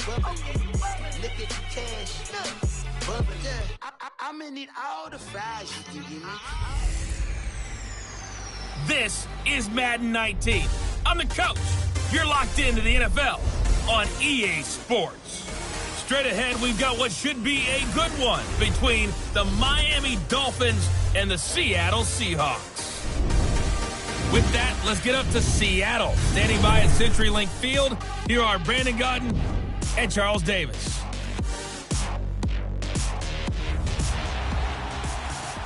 Look at the cash. Look. I'm gonna need all the fries you can give me. This is Madden 19. I'm the coach. You're locked into the NFL on EA Sports. Straight ahead, we've got what should be a good one between the Miami Dolphins and the Seattle Seahawks. With that, let's get up to Seattle. Standing by at CenturyLink Field, here are Brandon Gaudin and Charles Davis.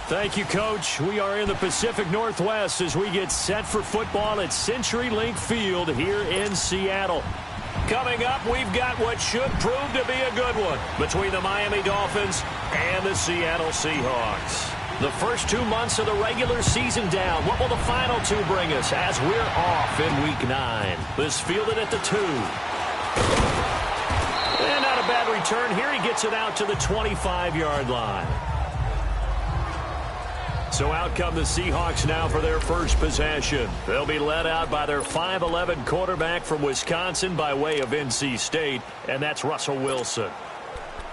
Thank you, Coach. We are in the Pacific Northwest as we get set for football at CenturyLink Field here in Seattle. Coming up, we've got what should prove to be a good one between the Miami Dolphins and the Seattle Seahawks. The first 2 months of the regular season down. What will the final two bring us as we're off in Week 9? This fielded at the 2. And not a bad return here. He gets it out to the 25-yard line. So out come the Seahawks now for their first possession. They'll be led out by their 5'11" quarterback from Wisconsin by way of NC State, and that's Russell Wilson.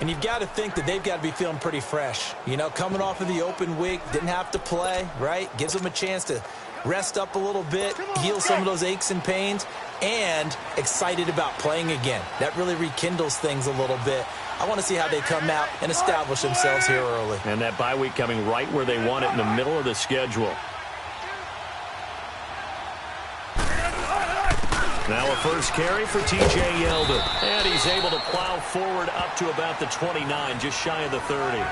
And you've got to think that they've got to be feeling pretty fresh. You know, coming off of the open week, didn't have to play, right? Gives them a chance to rest up a little bit, heal some of those aches and pains, and excited about playing again. That really rekindles things a little bit. I want to see how they come out and establish themselves here early. And that bye week coming right where they want it in the middle of the schedule. Now a first carry for T.J. Yeldon. And he's able to plow forward up to about the 29, just shy of the 30.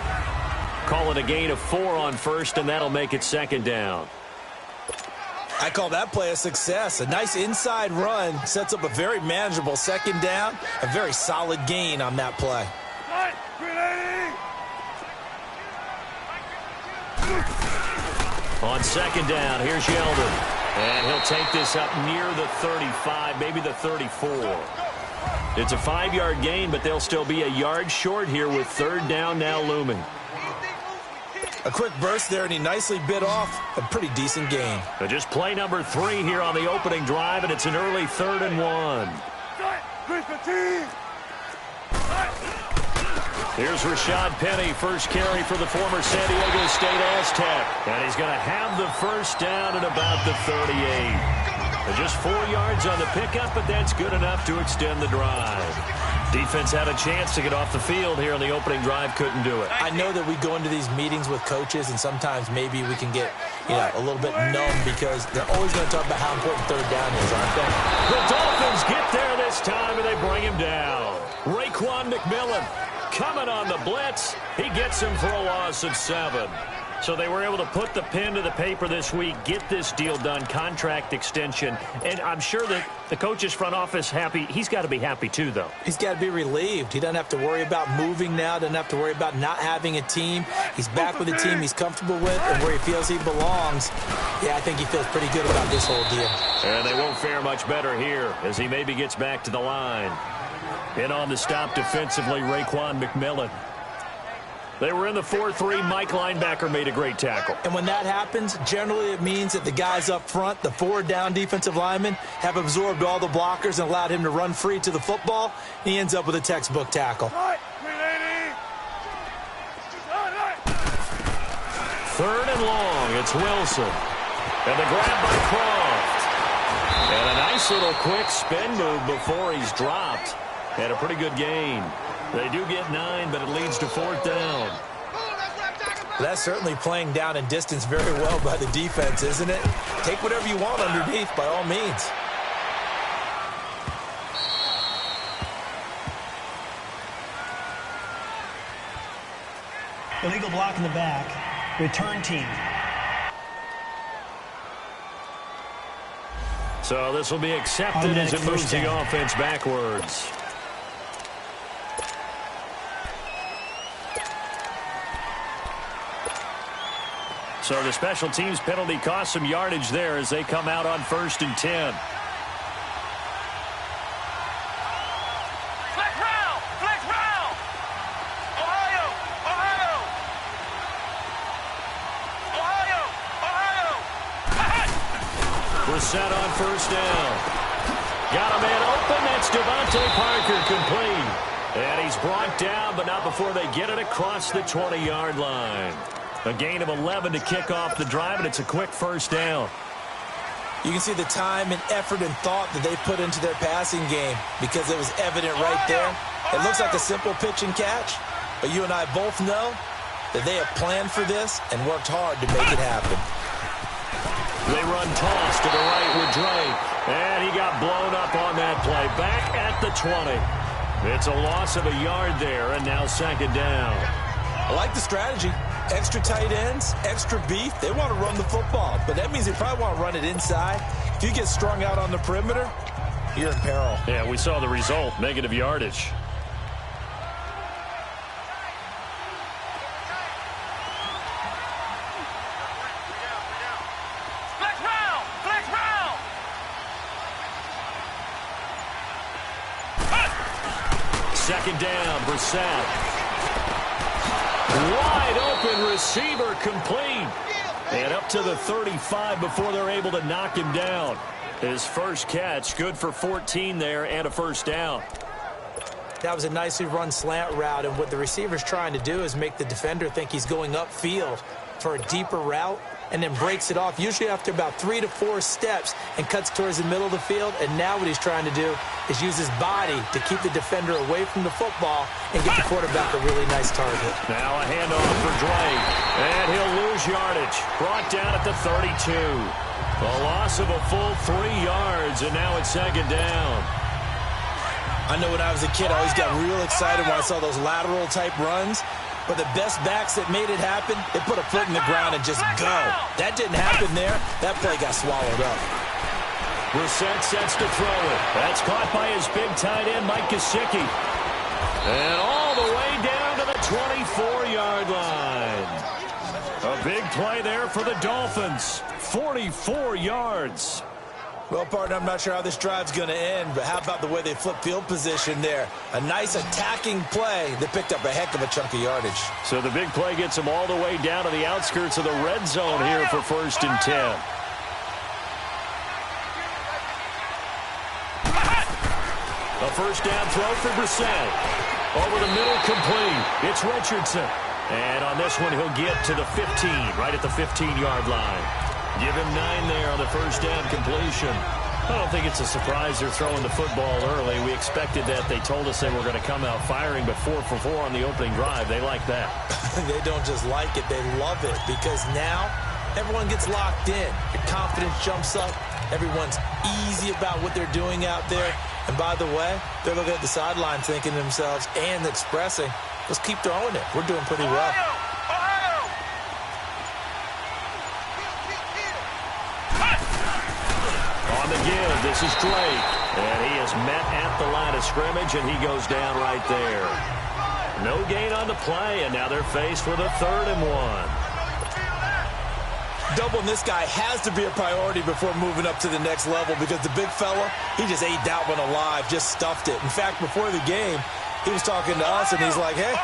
Call it a gain of 4 on first, and that'll make it second down. I call that play a success. A nice inside run sets up a very manageable second down. A very solid gain on that play. On second down, here's Yeldon. And he'll take this up near the 35, maybe the 34. It's a 5-yard gain, but they'll still be a yard short here with third down now looming. A quick burst there, and he nicely bit off a pretty decent gain. But just play number 3 here on the opening drive, and it's an early 3rd and 1. Here's Rashad Penny, first carry for the former San Diego State Aztec. And he's going to have the first down at about the 38. Just 4 yards on the pickup, but that's good enough to extend the drive. Defense had a chance to get off the field here on the opening drive, couldn't do it. I know that we go into these meetings with coaches, and sometimes maybe we can get, a little bit numb because they're always going to talk about how important third down is, aren't they? The Dolphins get there this time, and they bring him down. Raekwon McMillan coming on the blitz. He gets him for a loss of 7. So they were able to put the pen to the paper this week, get this deal done, contract extension. And I'm sure that the coach's front office happy. He's got to be happy too, though. He's got to be relieved. He doesn't have to worry about moving now, doesn't have to worry about not having a team. He's back with a team he's comfortable with and where he feels he belongs. Yeah, I think he feels pretty good about this whole deal. And they won't fare much better here as he maybe gets back to the line. In on the stop defensively, Raekwon McMillan. They were in the 4-3. Mike linebacker made a great tackle. And when that happens, generally it means that the guys up front, the 4 down defensive linemen, have absorbed all the blockers and allowed him to run free to the football. He ends up with a textbook tackle. 3rd and long. It's Wilson. And the grab by Croft. And a nice little quick spin move before he's dropped. Had a pretty good gain. They do get 9, but it leads to 4th down. That's certainly playing down and distance very well by the defense, isn't it? Take whatever you want underneath, by all means. Illegal block in the back. Return team. So this will be accepted as it moves the offense backwards. So the special teams penalty cost some yardage there as they come out on 1st and 10. Flex round! Flex round! Ohio! Ohio! Ohio! Ohio! We're set on 1st down. Got a man open. That's Devontae Parker complete. And he's brought down, but not before they get it across the 20-yard line. A gain of 11 to kick off the drive, and it's a quick first down. You can see the time and effort and thought that they put into their passing game because it was evident right there. It looks like a simple pitch and catch, but you and I both know that they have planned for this and worked hard to make it happen. They run toss to the right with Drake, and he got blown up on that play. Back at the 20. It's a loss of a yard there, and now second down. I like the strategy. Extra tight ends, extra beef. They want to run the football, but that means they probably want to run it inside. If you get strung out on the perimeter, you're in peril. Yeah, we saw the result, negative yardage. Flex round! Flex round! Second down, Brissett. Wide open receiver complete. And up to the 35 before they're able to knock him down. His first catch, good for 14 there and a first down. That was a nicely run slant route, and what the receiver's trying to do is make the defender think he's going upfield for a deeper route and then breaks it off, usually after about 3 to 4 steps, and cuts towards the middle of the field. And now what he's trying to do is use his body to keep the defender away from the football and get the quarterback a really nice target. Now a handoff for Drake, and he'll lose yardage. Brought down at the 32. A loss of a full 3 yards, and now it's second down. I know when I was a kid, I always got real excited when I saw those lateral-type runs. But the best backs that made it happen, they put a foot in the ground and just go. That didn't happen there. That play got swallowed up. Brissett sets to throw it. That's caught by his big tight end, Mike Gesicki. And all the way down to the 24-yard line. A big play there for the Dolphins. 44 yards. Well, partner, I'm not sure how this drive's going to end, but how about the way they flip field position there? A nice attacking play that picked up a heck of a chunk of yardage. So the big play gets them all the way down to the outskirts of the red zone here for 1st and 10. A first down throw for Brissett. Over the middle, complete. It's Richardson. And on this one, he'll get to the 15, right at the 15-yard line. Give him 9 there on the first down completion. I don't think it's a surprise they're throwing the football early. We expected that. They told us they were going to come out firing, but 4 for 4 on the opening drive. They like that. They don't just like it. They love it because now everyone gets locked in. Your confidence jumps up. Everyone's easy about what they're doing out there. And by the way, they're looking at the sideline thinking to themselves and expressing, let's keep throwing it. We're doing pretty well. On the give, this is Drake. And he is met at the line of scrimmage, and he goes down right there. No gain on the play, and now they're faced with a 3rd and 1. Doubling this guy has to be a priority before moving up to the next level because the big fella, he just ate that one alive, just stuffed it. In fact, before the game, he was talking to us, and he's like, hey,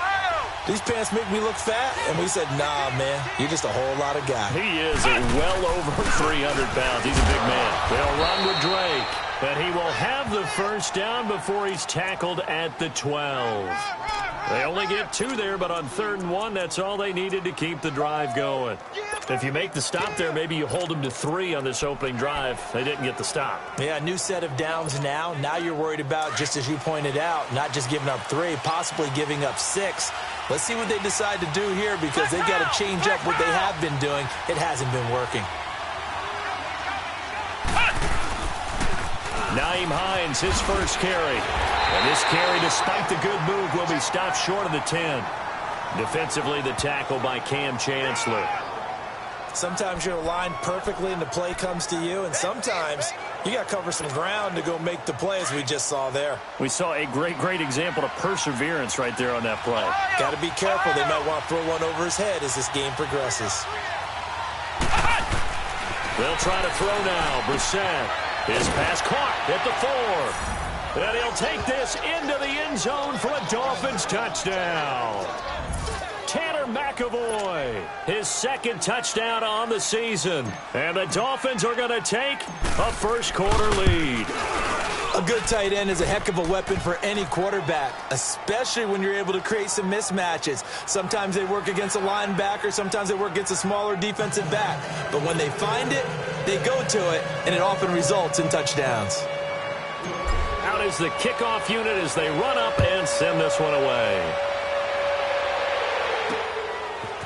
these pants make me look fat? And we said, nah, man, you're just a whole lot of guy. He is well over 300 pounds. He's a big man. They'll run with Drake, and he will have the first down before he's tackled at the 12. They only get 2 there, but on 3rd and 1, that's all they needed to keep the drive going. If you make the stop there, maybe you hold them to 3 on this opening drive. They didn't get the stop. Yeah, new set of downs now. Now you're worried about, just as you pointed out, not just giving up 3, possibly giving up 6. Let's see what they decide to do here because they've got to change up what they have been doing. It hasn't been working. Nyheim Hines, his first carry. And this carry, despite the good move, will be stopped short of the 10. Defensively, the tackle by Cam Chancellor. Sometimes you're aligned perfectly and the play comes to you, and sometimes you got to cover some ground to go make the play, as we just saw there. We saw a great example of perseverance right there on that play. Got to be careful. They might want to throw one over his head as this game progresses. They'll try to throw now. Brissett. His pass caught at the 4. And he'll take this into the end zone for a Dolphins touchdown. Tanner McAvoy, his 2nd touchdown on the season. And the Dolphins are going to take a first quarter lead. A good tight end is a heck of a weapon for any quarterback, especially when you're able to create some mismatches. Sometimes they work against a linebacker, sometimes they work against a smaller defensive back. But when they find it, they go to it, and it often results in touchdowns. Out is the kickoff unit as they run up and send this one away.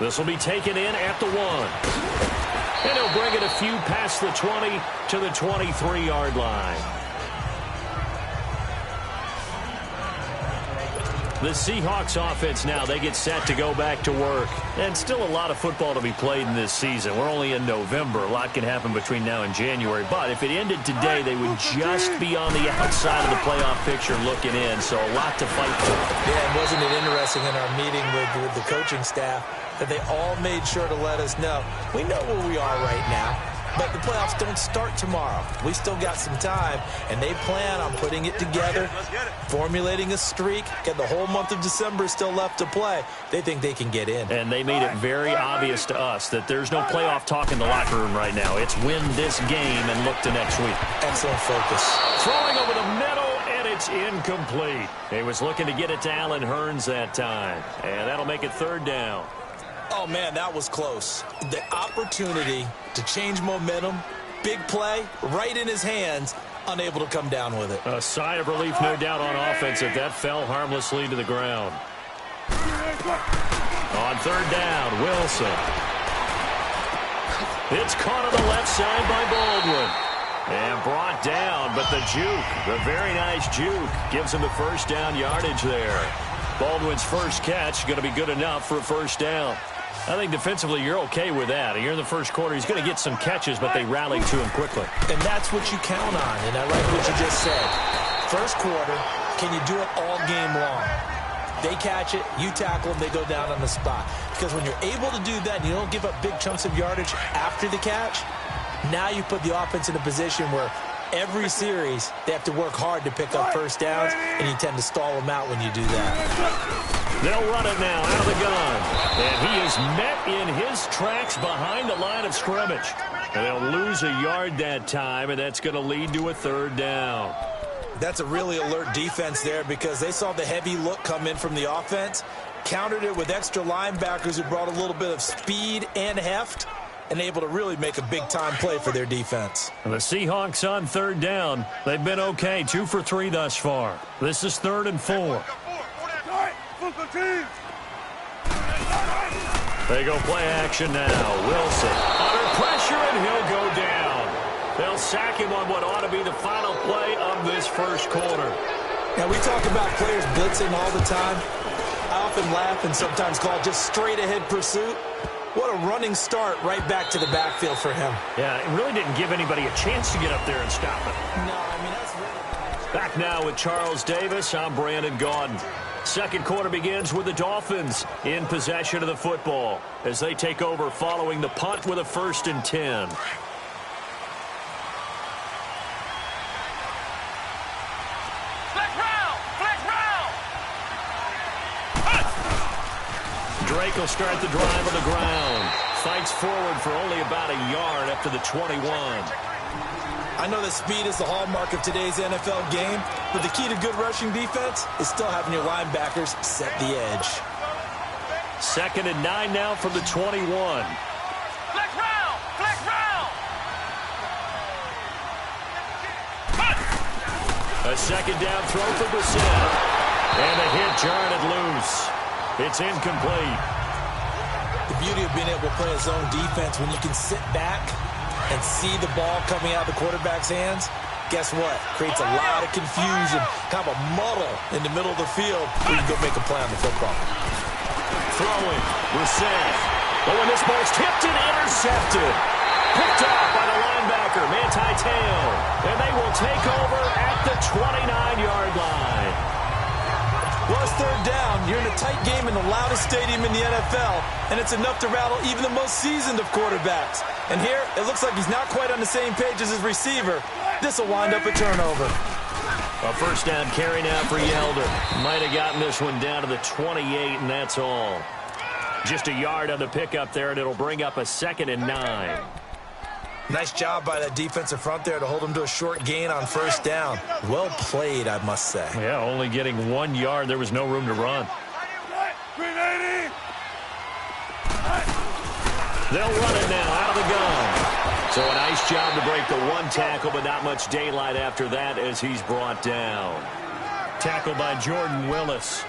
This will be taken in at the 1. And he'll bring it a few past the 20 to the 23-yard line. The Seahawks offense now, they get set to go back to work. And still a lot of football to be played in this season. We're only in November. A lot can happen between now and January. But if it ended today, they would just be on the outside of the playoff picture looking in. So a lot to fight for. Yeah, and wasn't it interesting in our meeting with the coaching staff that they all made sure to let us know, we know where we are right now, but the playoffs don't start tomorrow. We still got some time, and they plan on putting it together, formulating a streak, get the whole month of December still left to play. They think they can get in. And they made it very obvious to us that there's no playoff talk in the locker room right now. It's win this game and look to next week. Excellent focus. Throwing over the middle, and it's incomplete. He was looking to get it to Allen Hurns that time, and that'll make it 3rd down. Oh, man, that was close. The opportunity to change momentum, big play, right in his hands, unable to come down with it. A sigh of relief, no doubt, on offense that fell harmlessly to the ground. On 3rd down, Wilson. It's caught on the left side by Baldwin. And brought down, but the juke, the very nice juke, gives him the 1st down yardage there. Baldwin's first catch going to be good enough for a 1st down. I think defensively you're okay with that. Here in the first quarter, he's going to get some catches, but they rallied to him quickly. And that's what you count on, and I like what you just said. First quarter, can you do it all game long? They catch it, you tackle them, they go down on the spot. Because when you're able to do that and you don't give up big chunks of yardage after the catch, now you put the offense in a position where every series they have to work hard to pick up 1st downs, and you tend to stall them out when you do that. They'll run it now out of the gun. And he is met in his tracks behind the line of scrimmage. And they'll lose a yard that time, and that's going to lead to a 3rd down. That's a really alert defense there because they saw the heavy look come in from the offense, countered it with extra linebackers who brought a little bit of speed and heft, and able to really make a big-time play for their defense. The Seahawks on 3rd down. They've been okay, 2 for 3 thus far. This is 3rd and 4. They go play action now. Wilson under pressure, and he'll go down. They'll sack him on what ought to be the final play of this first quarter. Now, we talk about players blitzing all the time. I often laugh and sometimes call it just straight-ahead pursuit. What a running start right back to the backfield for him. Yeah, it really didn't give anybody a chance to get up there and stop it. No, I mean, that's really... Back now with Charles Davis, I'm Brandon Gaudin. Second quarter begins with the Dolphins in possession of the football as they take over following the punt with a 1st and 10. Drake will start the drive on the ground. Fights forward for only about a yard up to the 21. I know that speed is the hallmark of today's NFL game, but the key to good rushing defense is still having your linebackers set the edge. 2nd and 9 now from the 21. Flex round! Flex round! A 2nd down throw for Brissett. And a hit jarred it loose. It's incomplete. The beauty of being able to play a zone defense when you can sit back and see the ball coming out of the quarterback's hands, guess what? Creates a lot of confusion, kind of a muddle in the middle of the field where you can go make a play on the football. Throwing, Brissett. But when this ball's tipped and intercepted. Picked off by the linebacker, Manti Te'o. And they will take over at the 29-yard line. Well, it's 3rd down. You're in a tight game in the loudest stadium in the NFL, and it's enough to rattle even the most seasoned of quarterbacks. And here, it looks like he's not quite on the same page as his receiver. This will wind up a turnover. A 1st down carry now for Yelder. Might have gotten this one down to the 28, and that's all. Just a yard on the pickup there, and it'll bring up a 2nd and 9. Nice job by that defensive front there to hold them to a short gain on first down. Well played, I must say. Yeah, only getting 1 yard. There was no room to run. They'll run it now out of the gun. So a nice job to break the one tackle, but not much daylight after that as he's brought down. Tackled by Jordan Willis.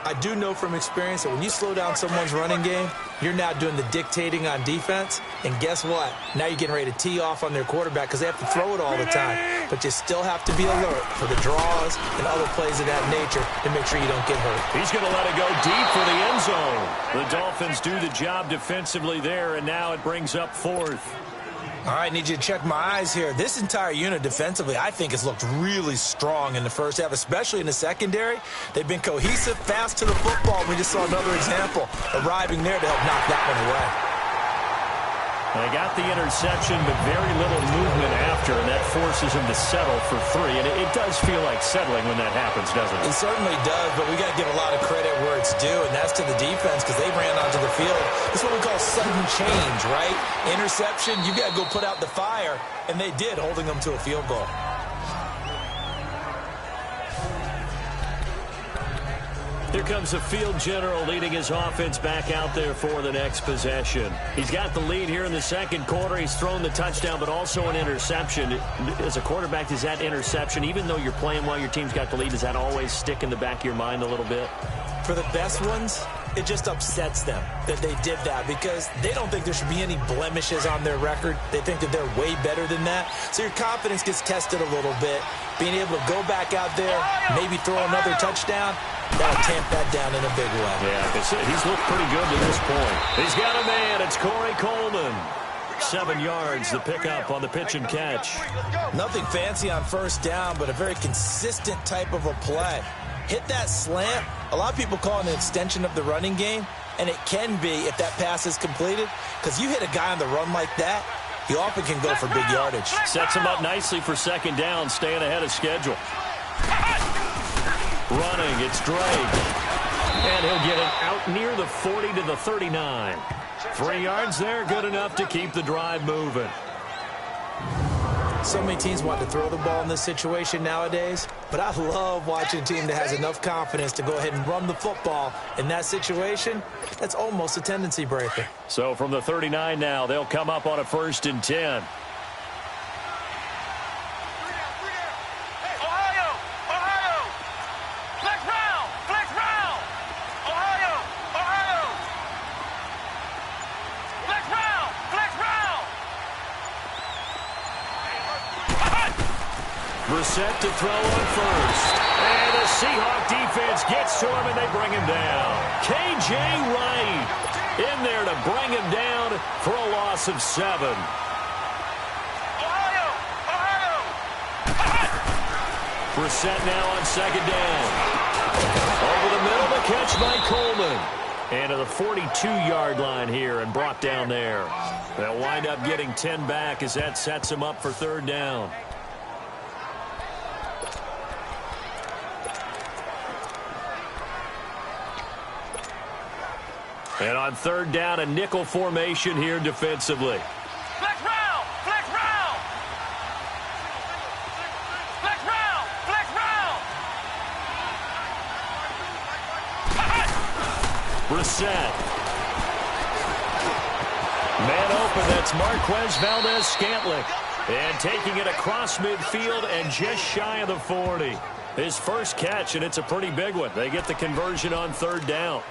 I do know from experience that when you slow down someone's running game, you're now doing the dictating on defense. And guess what? Now you're getting ready to tee off on their quarterback because they have to throw it all the time. But you still have to be alert for the draws and other plays of that nature to make sure you don't get hurt. He's going to let it go deep for the end zone. The Dolphins do the job defensively there, and now it brings up 4th. All right, need you to check my eyes here. This entire unit defensively, I think, has looked really strong in the first half, especially in the secondary. They've been cohesive, fast to the football. We just saw another example arriving there to help knock that one away. They got the interception, but very little movement after, and that forces him to settle for 3. And it does feel like settling when that happens, doesn't it? It certainly does, but we got to give a lot of credit where it's due, and that's to the defense because they ran onto the field. This is what we call sudden change, right? Interception, you got to go put out the fire, and they did, holding them to a field goal. Here comes the field general leading his offense back out there for the next possession. He's got the lead here in the second quarter. He's thrown the touchdown, but also an interception. As a quarterback, does that interception, even though you're playing while your team's got the lead, does that always stick in the back of your mind a little bit? For the best ones, it just upsets them that they did that because they don't think there should be any blemishes on their record. They think that they're way better than that. So your confidence gets tested a little bit. Being able to go back out there, maybe throw another touchdown, that'll tamp that down in a big way. Yeah, he's looked pretty good to this point. He's got a man. It's Corey Coleman. 7 yards, the pickup on the pitch and catch. Nothing fancy on first down, but a very consistent type of a play. Hit that slant. A lot of people call it an extension of the running game, and it can be if that pass is completed, because you hit a guy on the run like that, he often can go for big yardage. Sets him up nicely for second down, staying ahead of schedule. Running, it's Drake. And he'll get it out near the 40 to the 39. 3 yards there, good enough to keep the drive moving. So many teams want to throw the ball in this situation nowadays, but I love watching a team that has enough confidence to go ahead and run the football. In that situation, that's almost a tendency breaker. So from the 39 now, they'll come up on a 1st and 10. Brissett to throw on first. And the Seahawk defense gets to him, and they bring him down. K.J. Wright in there to bring him down for a loss of 7. Brissett now on second down. Over the middle, the catch by Coleman. And to the 42-yard line here and brought down there. They'll wind up getting 10 back as that sets them up for 3rd down. And on 3rd down, a nickel formation here defensively. Flex round! Flex round! Flex round! Flex round! Brissett. Man open, that's Marquez Valdez-Scantling. And taking it across midfield and just shy of the 40. His first catch, and it's a pretty big one. They get the conversion on 3rd down.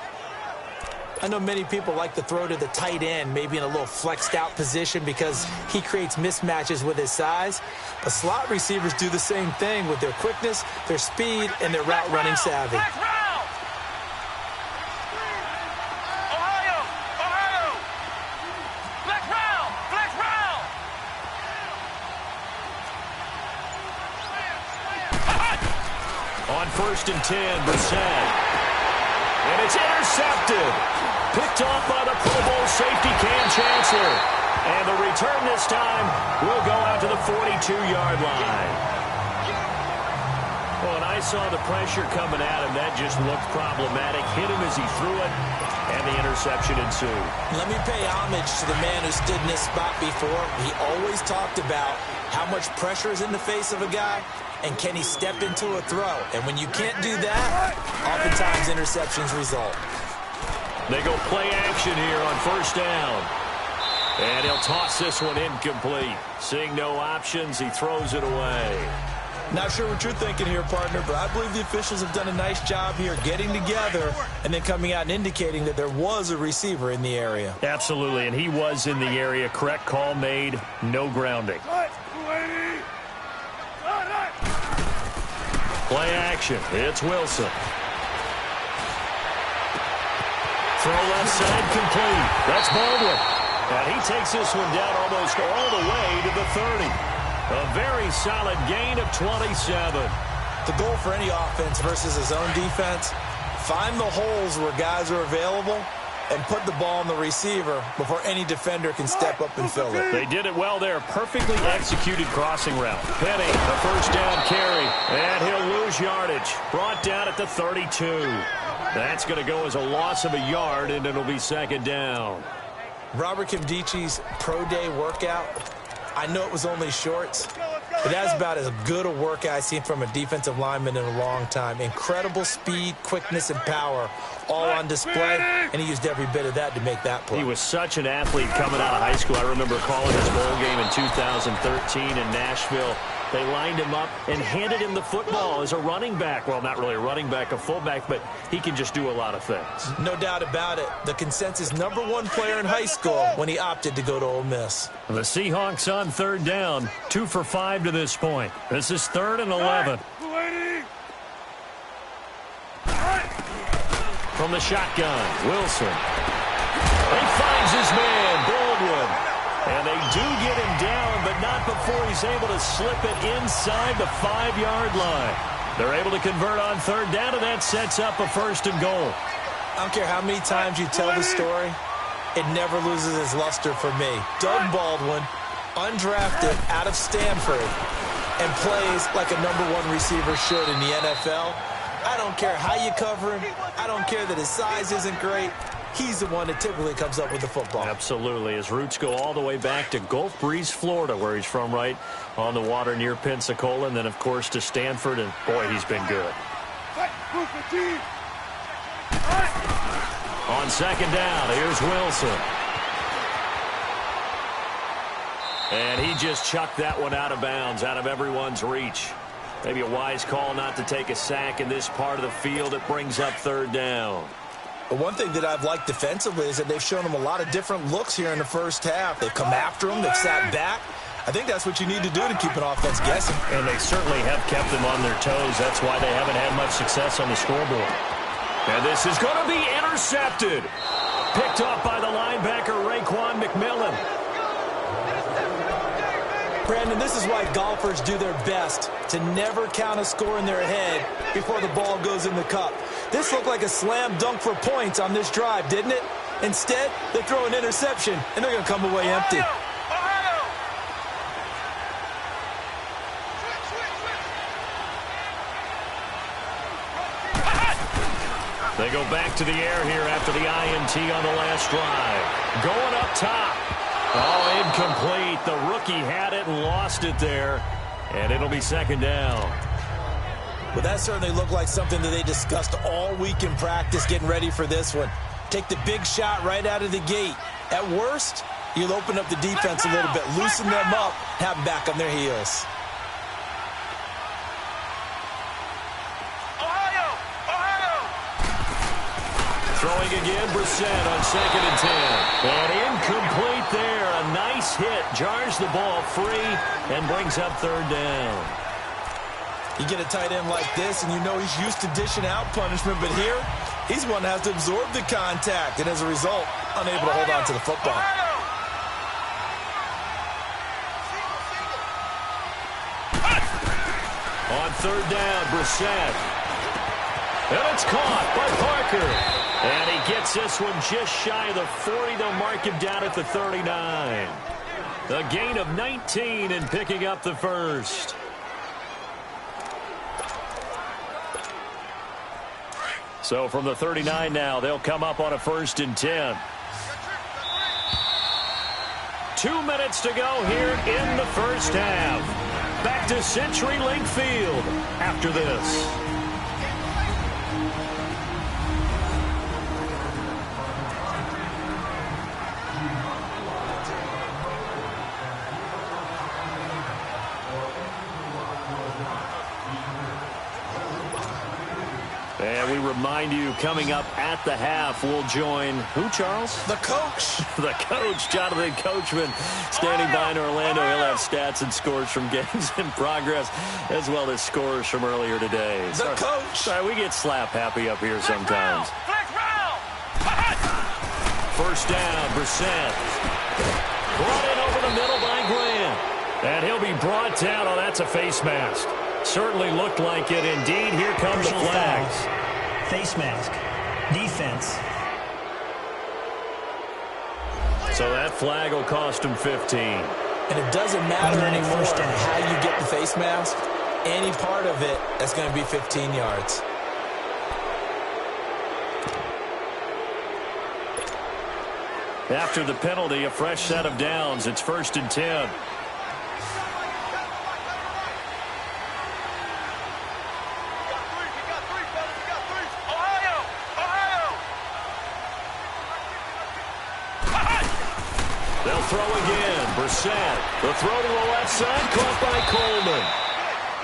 I know many people like to throw to the tight end, maybe in a little flexed out position because he creates mismatches with his size. But slot receivers do the same thing with their quickness, their speed, and their route running savvy. On 1st and 10, Brissett. And it's intercepted. Picked off by the Pro Bowl safety Cam Chancellor. And the return this time will go out to the 42-yard line. Well, when I saw the pressure coming at him, that just looked problematic. Hit him as he threw it, and the interception ensued. Let me pay homage to the man who stood in this spot before. He always talked about how much pressure is in the face of a guy, and can he step into a throw. And when you can't do that, oftentimes interceptions result. They go play action here on first down. And he'll toss this one incomplete. Seeing no options, he throws it away. Not sure what you're thinking here, partner, but I believe the officials have done a nice job here getting together and then coming out and indicating that there was a receiver in the area. Absolutely, and he was in the area. Correct call made, no grounding. Play action, it's Wilson. Throw left side complete. That's Baldwin. And he takes this one down almost all the way to the 30. A very solid gain of 27. The goal for any offense versus his own defense, find the holes where guys are available and put the ball on the receiver before any defender can step up and fill it. They did it well there. Perfectly executed crossing route. Penny, the first down carry. And he'll lose yardage. Brought down at the 32. That's going to go as a loss of a yard, and it'll be second down. Robert Kimdichie's pro day workout, I know it was only shorts, but that's about as good a workout I've seen from a defensive lineman in a long time. Incredible speed, quickness, and power all on display, and he used every bit of that to make that play. He was such an athlete coming out of high school. I remember calling his bowl game in 2013 in Nashville. They lined him up and handed him the football as a running back. Well, not really a running back, a fullback, but he can just do a lot of things. No doubt about it. The consensus #1 player in high school when he opted to go to Ole Miss. The Seahawks on third down, 2 for 5 to this point. This is 3rd and 11. From the shotgun, Wilson. He finds his man, Baldwin. And they do get him down, but not before he's able to slip it inside the 5-yard line. They're able to convert on third down, and that sets up a 1st and goal. I don't care how many times you tell the story, it never loses its luster for me. Doug Baldwin, undrafted out of Stanford, and plays like a #1 receiver should in the NFL. I don't care how you cover him. I don't care that his size isn't great. He's the one that typically comes up with the football. Absolutely. His roots go all the way back to Gulf Breeze, Florida, where he's from, right on the water near Pensacola, and then, of course, to Stanford, and, boy, he's been good. On second down, here's Wilson. And he just chucked that one out of bounds, out of everyone's reach. Maybe a wise call not to take a sack in this part of the field. It brings up third down. But one thing that I've liked defensively is that they've shown him a lot of different looks here in the first half. They've come after him. They've sat back. I think that's what you need to do to keep an offense guessing. And they certainly have kept them on their toes. That's why they haven't had much success on the scoreboard. And this is going to be intercepted. Picked off by the linebacker, Raekwon McMillan. Brandon, this is why golfers do their best to never count a score in their head before the ball goes in the cup. This looked like a slam dunk for points on this drive, didn't it? Instead, they throw an interception, and they're going to come away empty. They go back to the air here after the INT on the last drive. Going up top. Oh, incomplete. The rookie had it and lost it there. And it'll be second down. Well, that certainly looked like something that they discussed all week in practice getting ready for this one. Take the big shot right out of the gate. At worst, you'll open up the defense a little bit, loosen them up, have them back on their heels. Throwing again, Brissett on 2nd and 10. And incomplete there. A nice hit. Jars the ball free and brings up third down. You get a tight end like this, and you know he's used to dishing out punishment, but here, he's one that has to absorb the contact, and as a result, unable to hold on to the football. On third down, Brissett. And it's caught by Parker. And he gets this one just shy of the 40. They'll mark him down at the 39. A gain of 19 and picking up the first. So from the 39 now, they'll come up on a 1st and 10. 2 minutes to go here in the first half. Back to CenturyLink Field after this. And we remind you, coming up at the half, we'll join who, Charles? The coach. The coach, Jonathan Coachman, standing by in Orlando. He'll have stats and scores from games in progress, as well as scores from earlier today. The coach. Sorry, we get slap happy up here sometimes. First down, Brissett. Brought in over the middle by Grant. And he'll be brought down. Oh, that's a face mask. Certainly looked like it. Indeed, here comes the flags. Face mask. Defense. So that flag will cost him 15. And it doesn't matter anymore how you get the face mask. Any part of it, that's going to be 15 yards. After the penalty, a fresh set of downs. It's 1st and 10. They'll throw again. Brissett. The throw to the left side, caught by Coleman.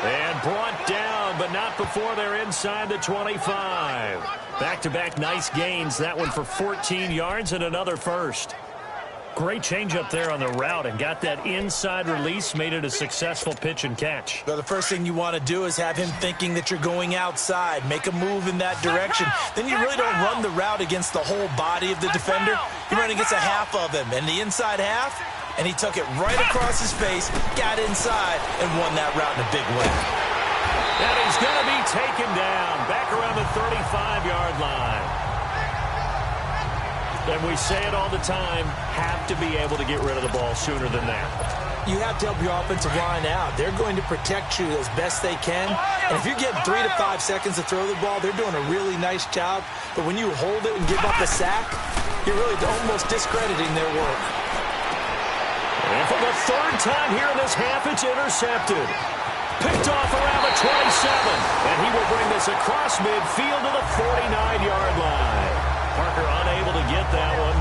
And brought down, but not before they're inside the 25. Back-to-back nice gains. That one for 14 yards and another first. Great change up there on the route and got that inside release, made it a successful pitch and catch. Well, the first thing you want to do is have him thinking that you're going outside, make a move in that direction. Then you really don't run the route against the whole body of the defender. You run against a half of him, and the inside half, and he took it right across his face, got inside, and won that route in a big way. And he's going to be taken down back around the 35-yard line. And we say it all the time, have to be able to get rid of the ball sooner than that. You have to help your offensive line out. They're going to protect you as best they can. And if you're getting 3 to 5 seconds to throw the ball, they're doing a really nice job. But when you hold it and give up a sack, you're really almost discrediting their work. And for the 3rd time here in this half, it's intercepted. Picked off around the 27. And he will bring this across midfield to the 49-yard line. Parker unable to get that one.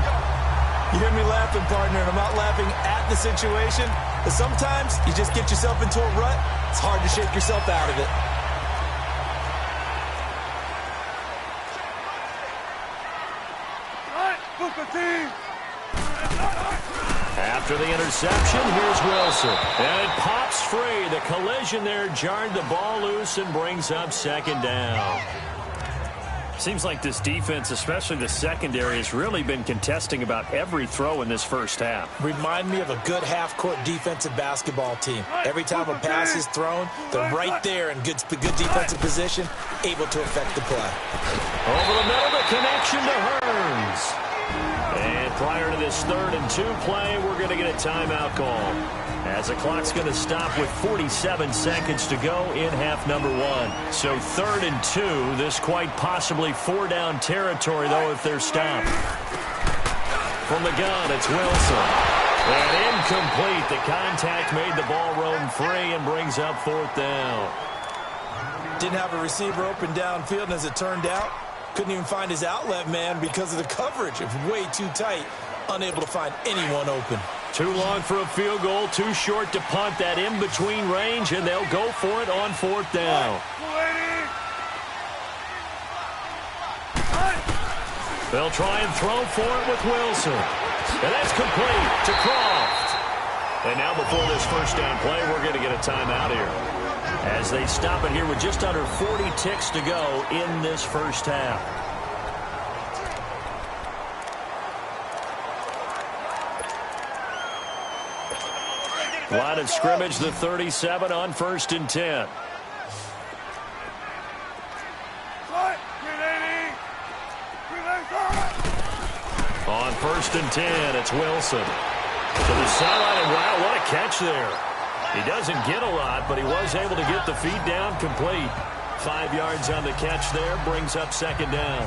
You hear me laughing, partner, and I'm not laughing at the situation. But sometimes you just get yourself into a rut. It's hard to shake yourself out of it. After the interception, here's Wilson. And it pops free. The collision there jarred the ball loose and brings up 2nd down. Seems like this defense, especially the secondary, has really been contesting about every throw in this first half. Remind me of a good half-court defensive basketball team. Every time a pass is thrown, they're right there in good defensive position, able to affect the play. Over the middle, the connection to Hearns. And prior to this 3rd and 2 play, we're going to get a timeout call, as the clock's going to stop with 47 seconds to go in half number 1. So 3rd and 2, this quite possibly 4-down territory, though, if they're stopped. From the gun, it's Wilson. And incomplete. The contact made the ball roam free and brings up 4th down. Didn't have a receiver open downfield, and as it turned out, couldn't even find his outlet man because of the coverage. It was way too tight. Unable to find anyone open. Too long for a field goal, too short to punt. That in-between range, and they'll go for it on 4th down. They'll try and throw for it with Wilson. And that's complete to Croft. And now before this 1st down play, we're going to get a timeout here, as they stop it here with just under 40 ticks to go in this first half. Line of scrimmage, the 37 on 1st and 10. On 1st and 10, it's Wilson. To the sideline, and wow, what a catch there. He doesn't get a lot, but he was able to get the feet down complete. 5 yards on the catch there, brings up second down.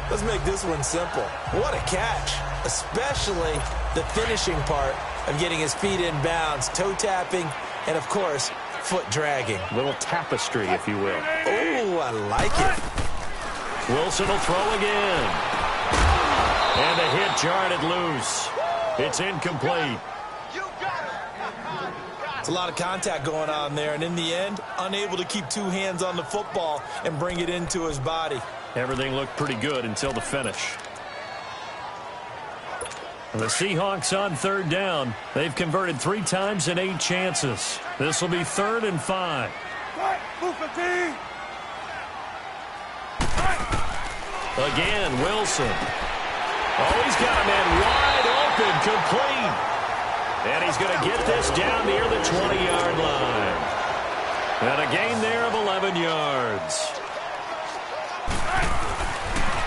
Let's make this one simple. What a catch, especially the finishing part of getting his feet in bounds, toe tapping, and, of course, foot dragging. Little tapestry, if you will. Oh, I like it. Wilson will throw again. And a hit jarred it loose. It's incomplete. It's a lot of contact going on there, and in the end, unable to keep two hands on the football and bring it into his body. Everything looked pretty good until the finish. The Seahawks on third down. They've converted 3 times in 8 chances. This will be 3rd and 5. Again, Wilson. Oh, he's got a man wide open, complete. And he's going to get this down near the 20-yard line. And a gain there of 11 yards.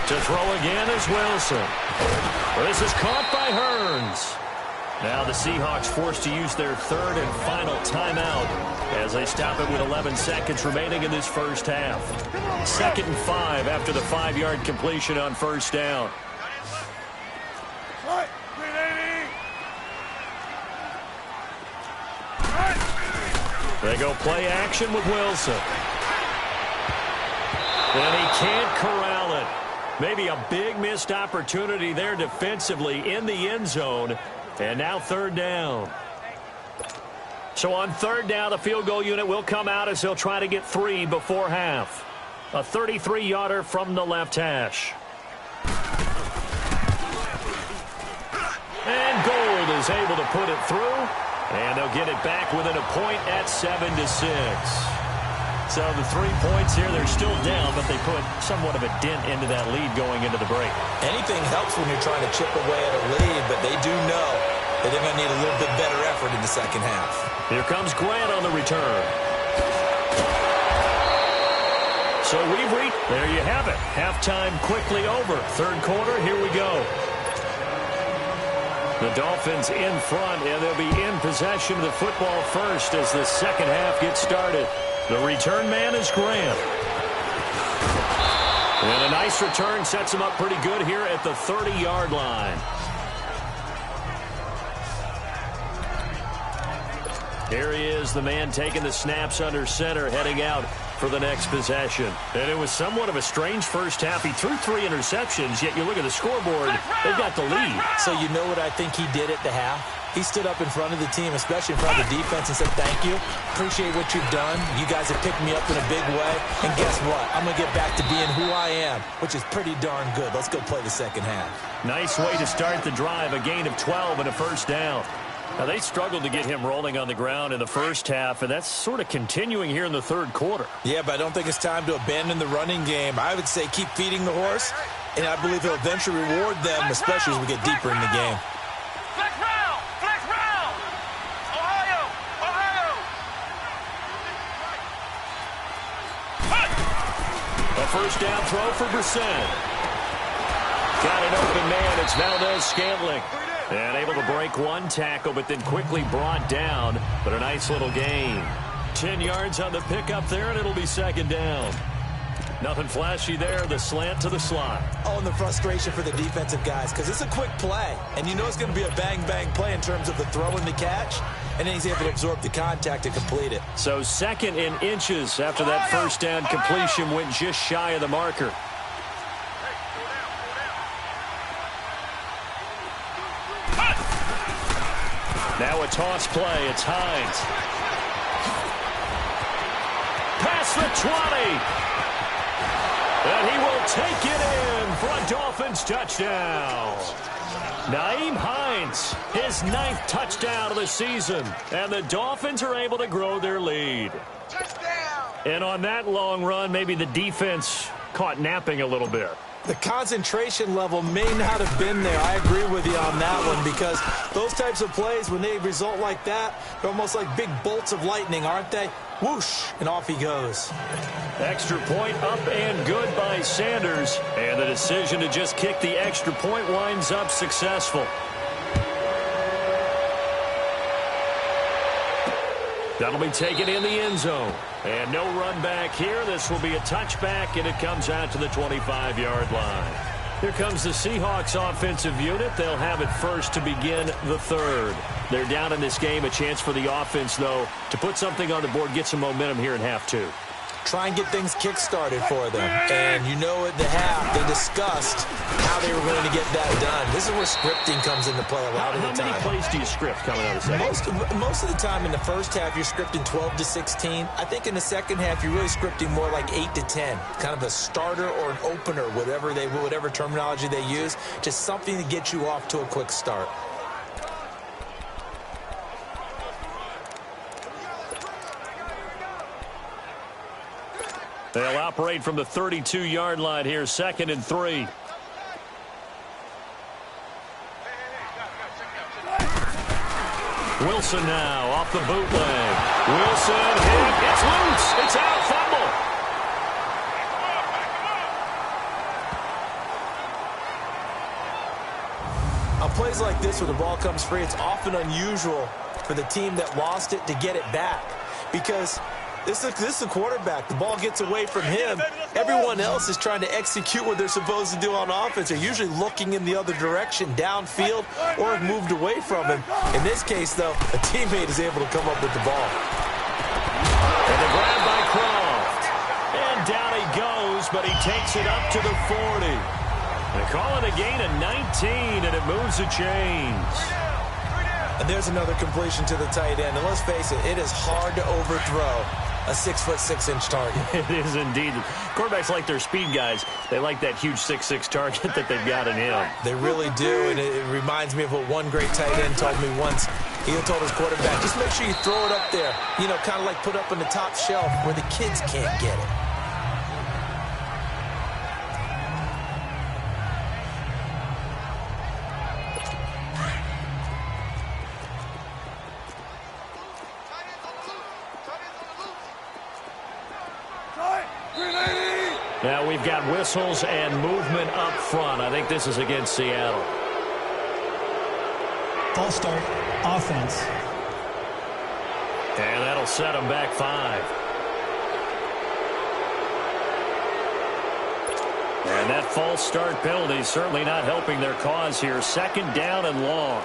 To throw again is Wilson. This is caught by Hearns. Now the Seahawks forced to use their 3rd and final timeout as they stop it with 11 seconds remaining in this first half. 2nd and 5 after the 5-yard completion on first down. They go play action with Wilson. And he can't corral it. Maybe a big missed opportunity there defensively in the end zone. And now 3rd down. So on 3rd down, the field goal unit will come out as they'll try to get 3 before half. A 33-yarder from the left hash. And Gold is able to put it through. And they'll get it back within a point at 7-6. So the 3 points here, they're still down, but they put somewhat of a dent into that lead going into the break. Anything helps when you're trying to chip away at a lead, but they do know that they're going to need a little bit better effort in the second half. Here comes Grant on the return. So we've reached, there you have it. Halftime quickly over. 3rd quarter, here we go. The Dolphins in front, and they'll be in possession of the football first as the second half gets started. The return man is Grant. And a nice return sets him up pretty good here at the 30-yard line. Here he is, the man taking the snaps under center, heading out for the next possession. And it was somewhat of a strange first half. He threw 3 interceptions, yet you look at the scoreboard, they've got the lead. So you know what I think he did at the half? He stood up in front of the team, especially in front of the defense, and said, thank you. Appreciate what you've done. You guys have picked me up in a big way. And guess what? I'm going to get back to being who I am, which is pretty darn good. Let's go play the second half. Nice way to start the drive, a gain of 12 and a first down. Now, they struggled to get him rolling on the ground in the first half, and that's sort of continuing here in the 3rd quarter. Yeah, but I don't think it's time to abandon the running game. I would say keep feeding the horse, and I believe he'll eventually reward them, especially as we get deeper in the game. Flex round! Flex round! Ohio! Ohio! A first down throw for Brissett. Got an open man. It's Valdez-Scantling. And able to break 1 tackle, but then quickly brought down. But a nice little gain. 10 yards on the pickup there, and it'll be 2nd down. Nothing flashy there. The slant to the slot. Oh, and the frustration for the defensive guys, because it's a quick play. And you know it's going to be a bang-bang play in terms of the throw and the catch. And then he's able to absorb the contact to complete it. So 2nd in inches after that first down completion went just shy of the marker. Now a toss play. It's Hines. Past the 20. And he will take it in for a Dolphins touchdown. Nyheim Hines, his 9th touchdown of the season. And the Dolphins are able to grow their lead. And on that long run, maybe the defense caught napping a little bit. The concentration level may not have been there. I agree with you on that one, because those types of plays, when they result like that, they're almost like big bolts of lightning, aren't they? Whoosh, and off he goes. Extra point up and good by Sanders. And the decision to just kick the extra point winds up successful. That'll be taken in the end zone. And no run back here. This will be a touchback, and it comes out to the 25-yard line. Here comes the Seahawks offensive unit. They'll have it first to begin the third. They're down in this game. A chance for the offense, though, to put something on the board, get some momentum here in half two. Try and get things kick-started for them. And you know at the half, they discussed how they were going to get that done. This is where scripting comes into play a lot of the time. How many plays do you script coming out of the second? Most of the time in the first half, you're scripting 12 to 16. I think in the second half, you're really scripting more like 8 to 10. Kind of a starter or an opener, whatever terminology they use. Just something to get you off to a quick start. They'll operate from the 32-yard line here, 2nd and 3. Wilson now off the bootleg. Wilson hit. It's loose. It's out. Fumble. On plays like this where the ball comes free, it's often unusual for the team that lost it to get it back because this is a quarterback. The ball gets away from him. Everyone else is trying to execute what they're supposed to do on offense. They're usually looking in the other direction, downfield, or have moved away from him. In this case, though, a teammate is able to come up with the ball. And the grab by Croft. And down he goes, but he takes it up to the 40. They call it a gain of 19, and it moves the chains. And there's another completion to the tight end. And let's face it, it is hard to overthrow a 6'6" target. It is indeed. Quarterbacks like their speed guys. They like that huge 6'6" target that they've got in him. They really do, and it reminds me of what one great tight end told me once. He told his quarterback, just make sure you throw it up there. You know, kind of like put up on the top shelf where the kids can't get it. Now we've got whistles and movement up front. I think this is against Seattle. False start, offense. And that'll set them back 5. And that false start penalty certainly not helping their cause here. 2nd down and long.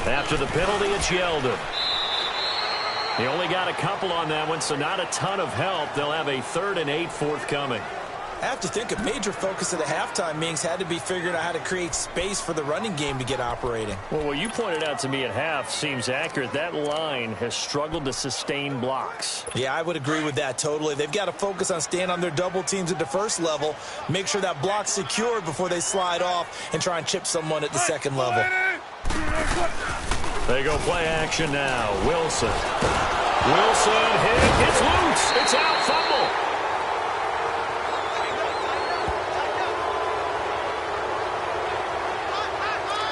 After the penalty, it's Yeldon. He only got a couple on that one, so not a ton of help. They'll have a 3rd and 8 forthcoming. I have to think a major focus of the halftime meetings had to be figuring out how to create space for the running game to get operating. Well, what you pointed out to me at half seems accurate. That line has struggled to sustain blocks. Yeah, I would agree with that totally. They've got to focus on staying on their double teams at the first level, make sure that block's secured before they slide off and try and chip someone at the second level. They go play action now. Wilson. Wilson hit. It's loose. It's out. Fumble.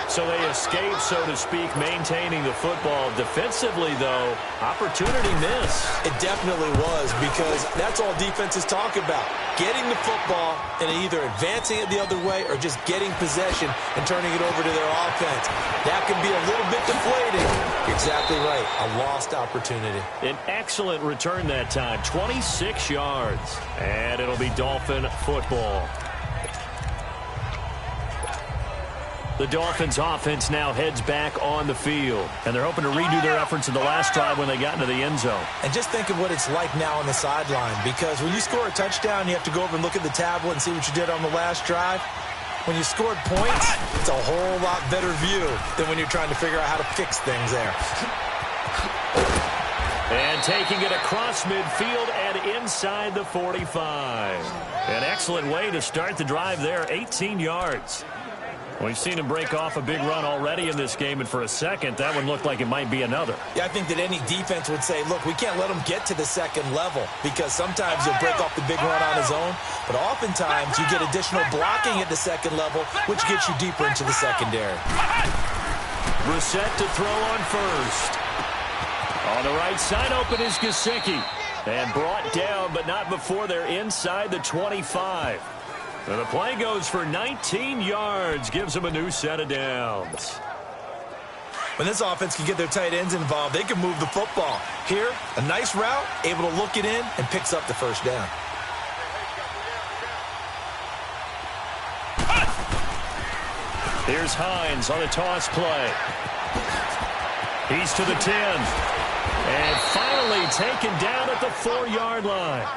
So they escape, so to speak, maintaining the football. Defensively, though, opportunity miss. It definitely was, because that's all defenses talk about. Getting the football and either advancing it the other way or just getting possession and turning it over to their offense. That can be a little bit deflating. Exactly right. A lost opportunity. An excellent return that time. 26 yards. And it'll be Dolphin football. The Dolphins offense now heads back on the field. And they're hoping to redo their efforts in the last drive when they got into the end zone. And just think of what it's like now on the sideline. Because when you score a touchdown, you have to go over and look at the tablet and see what you did on the last drive. When you scored points, it's a whole lot better view than when you're trying to figure out how to fix things there. And taking it across midfield and inside the 45. An excellent way to start the drive there, 18 yards. We've seen him break off a big run already in this game, and for a second, that one looked like it might be another. Yeah, I think that any defense would say, look, we can't let him get to the second level, because sometimes he'll break off the big run on his own, but oftentimes you get additional blocking at the second level, which gets you deeper into the secondary. Brissett to throw on first. On the right side, open is Gesicki. And brought down, but not before they're inside the 25. And the play goes for 19 yards, gives them a new set of downs. When this offense can get their tight ends involved, they can move the football. Here, a nice route, able to look it in, and picks up the first down. Here's Hines on the toss play. He's to the 10. And finally taken down at the 4-yard line.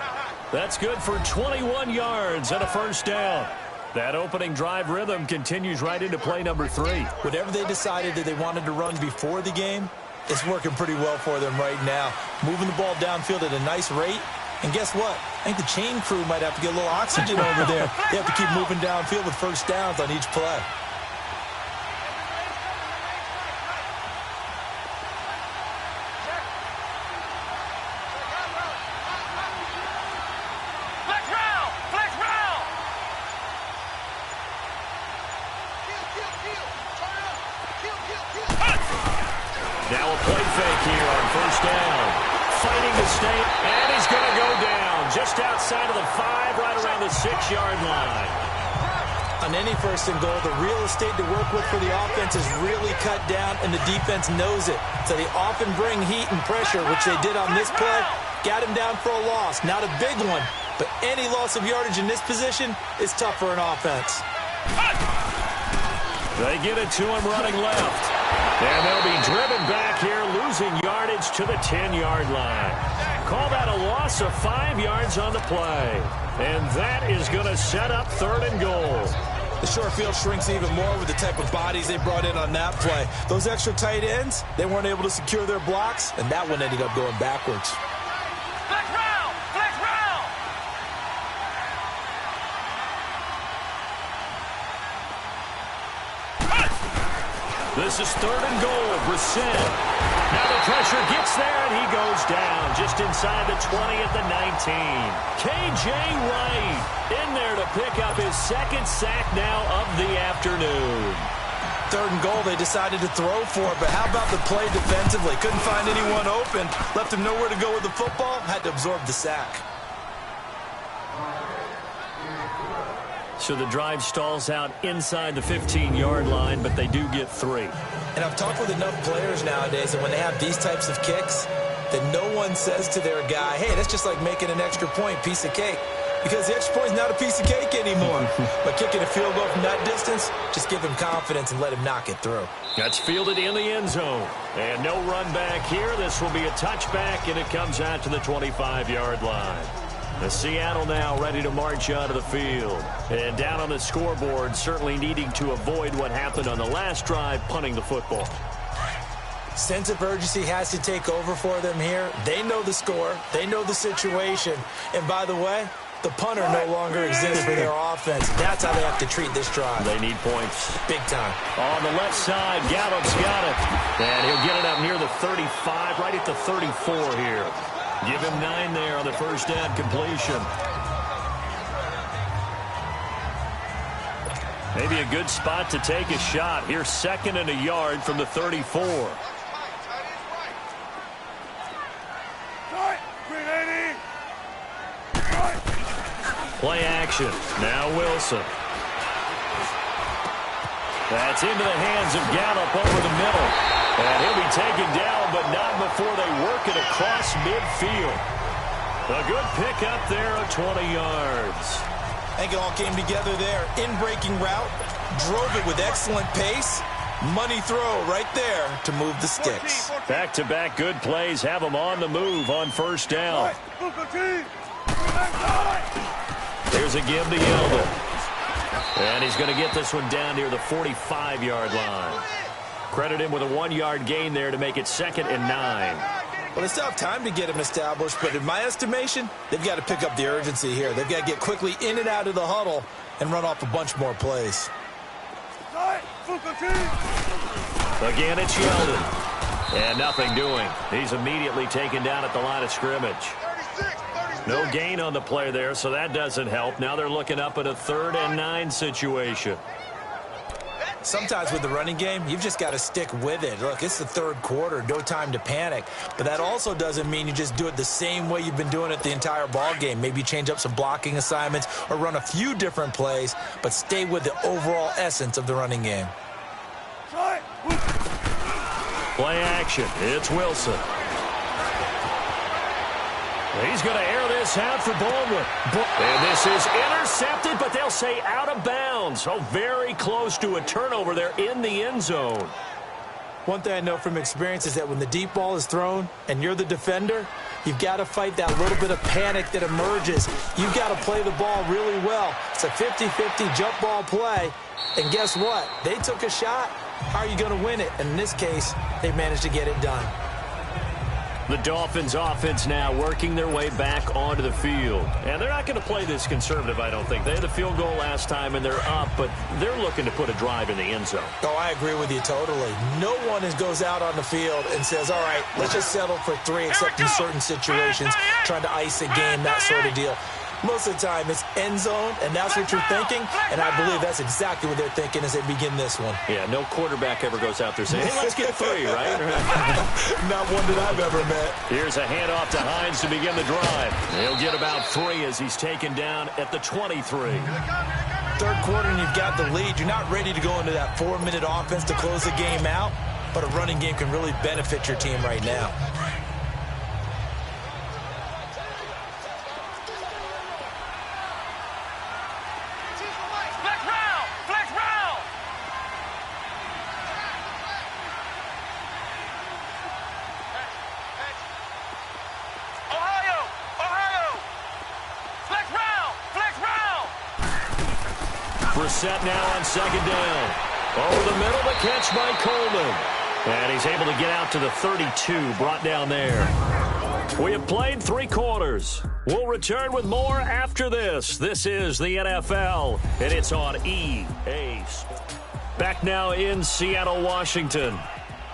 That's good for 21 yards and a first down. That opening drive rhythm continues right into play number 3. Whatever they decided that they wanted to run before the game, it's working pretty well for them right now. Moving the ball downfield at a nice rate. And guess what? I think the chain crew might have to get a little oxygen over there. They have to keep moving downfield with first downs on each play. Now a play fake here on first down. Fighting to stay, and he's going to go down just outside of the 5, right around the 6-yard line. On any first and goal, the real estate to work with for the offense is really cut down, and the defense knows it. So they often bring heat and pressure, which they did on this play. Got him down for a loss. Not a big one, but any loss of yardage in this position is tough for an offense. They get it to him running left. And they'll be driven back here, losing yardage to the 10-yard line. Call that a loss of 5 yards on the play. And that is going to set up 3rd and goal. The short field shrinks even more with the type of bodies they brought in on that play. Those extra tight ends, they weren't able to secure their blocks, and that one ended up going backwards. Flex round! Flex round! This is 3rd and goal. Brissett. Now the pressure gets there, and he goes down just inside the 20 at the 19. K.J. Wright in there to pick up his 2nd sack now of the afternoon. 3rd and goal, they decided to throw for it, but how about the play defensively? Couldn't find anyone open. Left him nowhere to go with the football. Had to absorb the sack. So the drive stalls out inside the 15-yard line, but they do get 3. And I've talked with enough players nowadays that when they have these types of kicks, that no one says to their guy, hey, that's just like making an extra point, piece of cake. Because the extra point is not a piece of cake anymore. But kicking a field goal from that distance, just give him confidence and let him knock it through. That's fielded in the end zone. And no run back here. This will be a touchback, and it comes out to the 25-yard line. The Seattle now ready to march out of the field. And down on the scoreboard, certainly needing to avoid what happened on the last drive, punting the football. Sense of urgency has to take over for them here. They know the score. They know the situation. And by the way, the punter no longer exists for their offense. That's how they have to treat this drive. They need points. Big time. On the left side, Gallup's got it. And he'll get it up near the 35, right at the 34 here. Give him 9 there on the first down completion. Maybe a good spot to take a shot. Here's 2nd and a yard from the 34. Play action. Now Wilson. That's into the hands of Gallup over the middle. And he'll be taken down, but not before they work it across midfield. A good pickup there of 20 yards. I think it all came together there. In-breaking route, drove it with excellent pace. Money throw right there to move the sticks. Back-to-back good plays have them on the move on first down. There's a give to Yeldon. And he's going to get this one down near the 45-yard line. Credit him with a 1-yard gain there to make it 2nd and 9. Well, they still have time to get him established, but in my estimation, they've got to pick up the urgency here. They've got to get quickly in and out of the huddle and run off a bunch more plays. Again, it's Yeldon. And nothing doing. He's immediately taken down at the line of scrimmage. No gain on the play there, so that doesn't help. Now they're looking up at a 3rd and 9 situation. Sometimes with the running game, you've just got to stick with it. Look, it's the 3rd quarter, no time to panic. But that also doesn't mean you just do it the same way you've been doing it the entire ball game. Maybe change up some blocking assignments or run a few different plays, but stay with the overall essence of the running game. Play action. It's Wilson. He's going to air this out for Baldwin. And this is intercepted, but they'll say out of bounds. So very close to a turnover there in the end zone. One thing I know from experience is that when the deep ball is thrown and you're the defender, you've got to fight that little bit of panic that emerges. You've got to play the ball really well. It's a 50-50 jump ball play. And guess what? They took a shot. How are you going to win it? And in this case, they managed to get it done. The Dolphins offense now working their way back onto the field. And they're not going to play this conservative, I don't think. They had a field goal last time, and they're up, but they're looking to put a drive in the end zone. Oh, I agree with you totally. No one goes out on the field and says, all right, let's just settle for 3, except in certain situations, trying to ice a game, that sort of deal. Most of the time, it's end zone, and that's what you're thinking, and I believe that's exactly what they're thinking as they begin this one. Yeah, no quarterback ever goes out there saying, hey, let's get 3, right? Not one that I've ever met. Here's a handoff to Hines to begin the drive. He'll get about 3 as he's taken down at the 23. Third quarter, and you've got the lead. You're not ready to go into that 4-minute offense to close the game out, but a running game can really benefit your team right now. Set now on second down. Over the middle, the catch by Coleman. And he's able to get out to the 32, brought down there. We have played 3 quarters. We'll return with more after this. This is the NFL, and it's on EA. Back now in Seattle, Washington.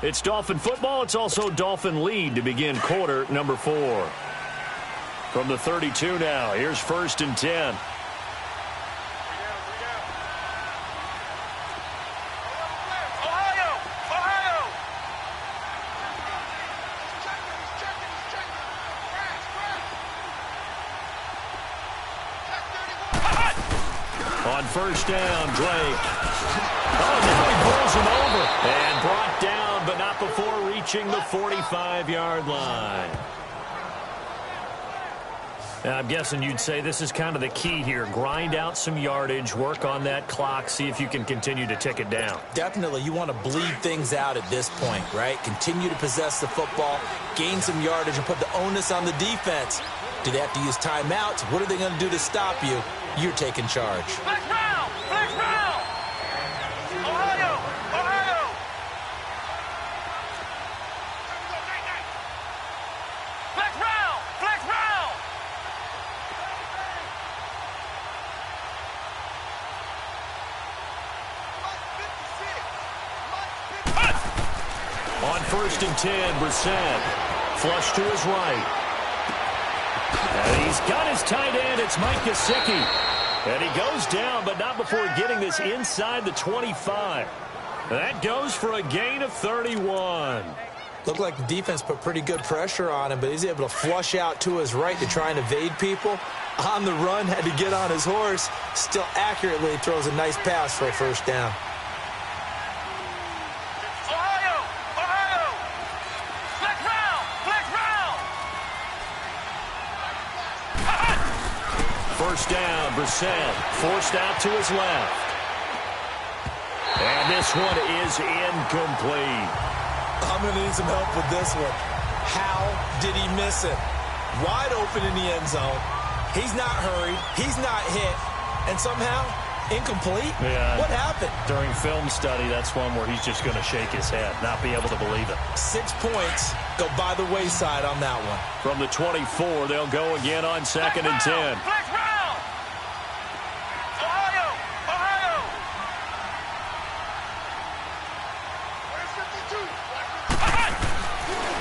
It's Dolphin football. It's also Dolphin lead to begin quarter number 4. From the 32 now, here's 1st and 10. First down, Drake. Oh, now he pulls him over. And brought down, but not before reaching the 45-yard line. Now, I'm guessing you'd say this is kind of the key here. Grind out some yardage, work on that clock, see if you can continue to tick it down. Definitely. You want to bleed things out at this point, right? Continue to possess the football, gain some yardage, and put the onus on the defense. Do they have to use timeouts? What are they going to do to stop you? You're taking charge. Flex round! Flex round! Ohio! Ohio! Flex round! Flex round! On 1st and 10, Brissett. Flush to his right. And he's got his tight end. It's Mike Gesicki. And he goes down, but not before getting this inside the 25. That goes for a gain of 31. Looked like the defense put pretty good pressure on him, but he's able to flush out to his right to try and evade people. On the run, had to get on his horse. Still accurately throws a nice pass for a first down. First down, Brissett forced out to his left. And this one is incomplete. I'm going to need some help with this one. How did he miss it? Wide open in the end zone. He's not hurried. He's not hit. And somehow, incomplete? Yeah. What happened? During film study, that's one where he's just going to shake his head, not be able to believe it. 6 points go by the wayside on that one. From the 24, they'll go again on 2nd and 10.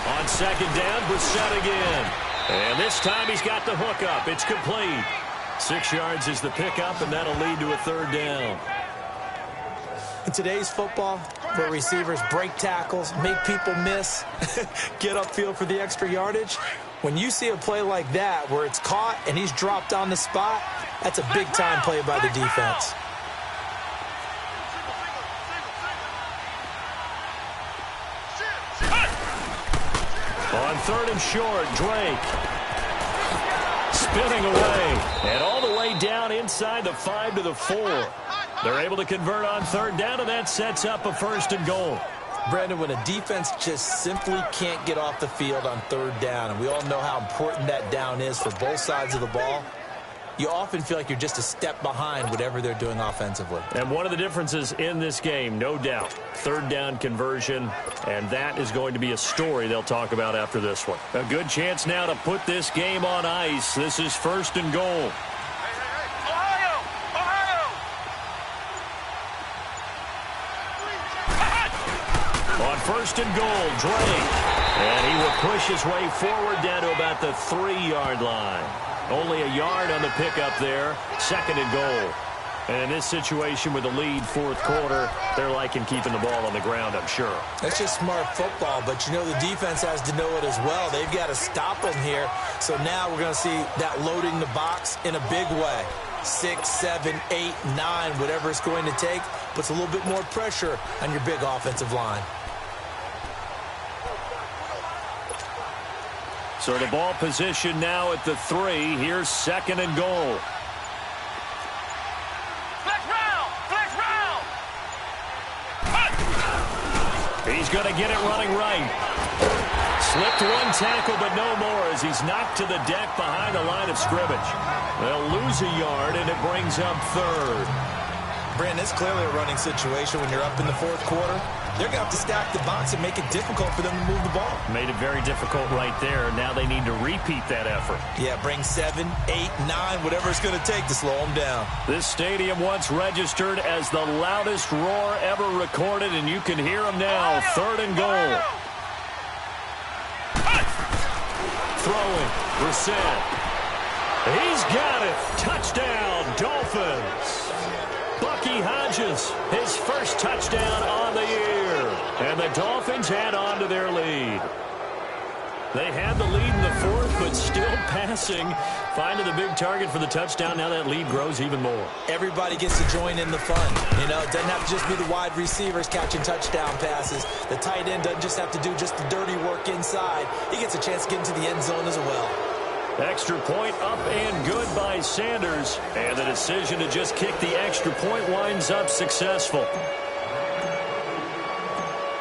On 2nd down, Brissett again. And this time he's got the hook up. It's complete. 6 yards is the pickup, and that'll lead to a 3rd down. In today's football, where receivers break tackles, make people miss, get upfield for the extra yardage, when you see a play like that where it's caught and he's dropped on the spot, that's a big-time play by the defense. On 3rd and short, Drake. Spinning away. And all the way down inside the 5 to the 4. They're able to convert on 3rd down, and that sets up a 1st and goal. Brandon, when a defense just simply can't get off the field on 3rd down, and we all know how important that down is for both sides of the ball, you often feel like you're just a step behind whatever they're doing offensively. And one of the differences in this game, no doubt, 3rd down conversion, and that is going to be a story they'll talk about after this one. A good chance now to put this game on ice. This is 1st and goal. On 1st and goal, Drake. And he will push his way forward down to about the 3-yard line. Only a yard on the pickup there. 2nd and goal. And in this situation with the lead 4th quarter, they're liking keeping the ball on the ground, I'm sure. That's just smart football, but you know the defense has to know it as well. They've got to stop them here. So now we're going to see that loading the box in a big way. 6, 7, 8, 9, whatever it's going to take, puts a little bit more pressure on your big offensive line. So the ball position now at the 3. Here's 2nd and goal. Flex round! He's going to get it running right. Slipped one tackle, but no more as he's knocked to the deck behind the line of scrimmage. They'll lose a yard, and it brings up 3rd. Brandon, it's clearly a running situation when you're up in the 4th quarter. They're going to have to stack the box and make it difficult for them to move the ball. Made it very difficult right there. Now they need to repeat that effort. Yeah, bring 7, 8, 9, whatever it's going to take to slow them down. This stadium once registered as the loudest roar ever recorded, and you can hear them now. 3rd and goal. Throwing. Brissett. He's got it. Touchdown, Dolphins. Bucky Hodges, his first touchdown on the year. And the Dolphins add on to their lead. They had the lead in the 4th, but still passing. Finding the big target for the touchdown. Now that lead grows even more. Everybody gets to join in the fun. You know, it doesn't have to just be the wide receivers catching touchdown passes. The tight end doesn't just have to do just the dirty work inside. He gets a chance to get into the end zone as well. Extra point up and good by Sanders. And the decision to just kick the extra point winds up successful.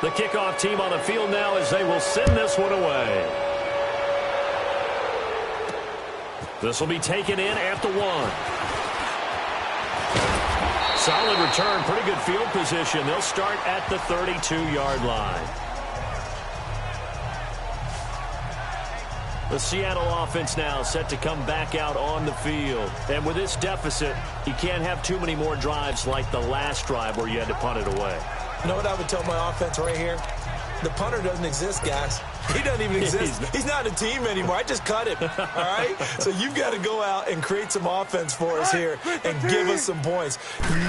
The kickoff team on the field now as they will send this one away. This will be taken in at the 1. Solid return, pretty good field position. They'll start at the 32-yard line. The Seattle offense now set to come back out on the field. And with this deficit, you can't have too many more drives like the last drive where you had to punt it away. You know what I would tell my offense right here? The punter doesn't exist, guys. He doesn't even exist. He's not a team anymore. I just cut him, all right? So you've got to go out and create some offense for us here and give us some points.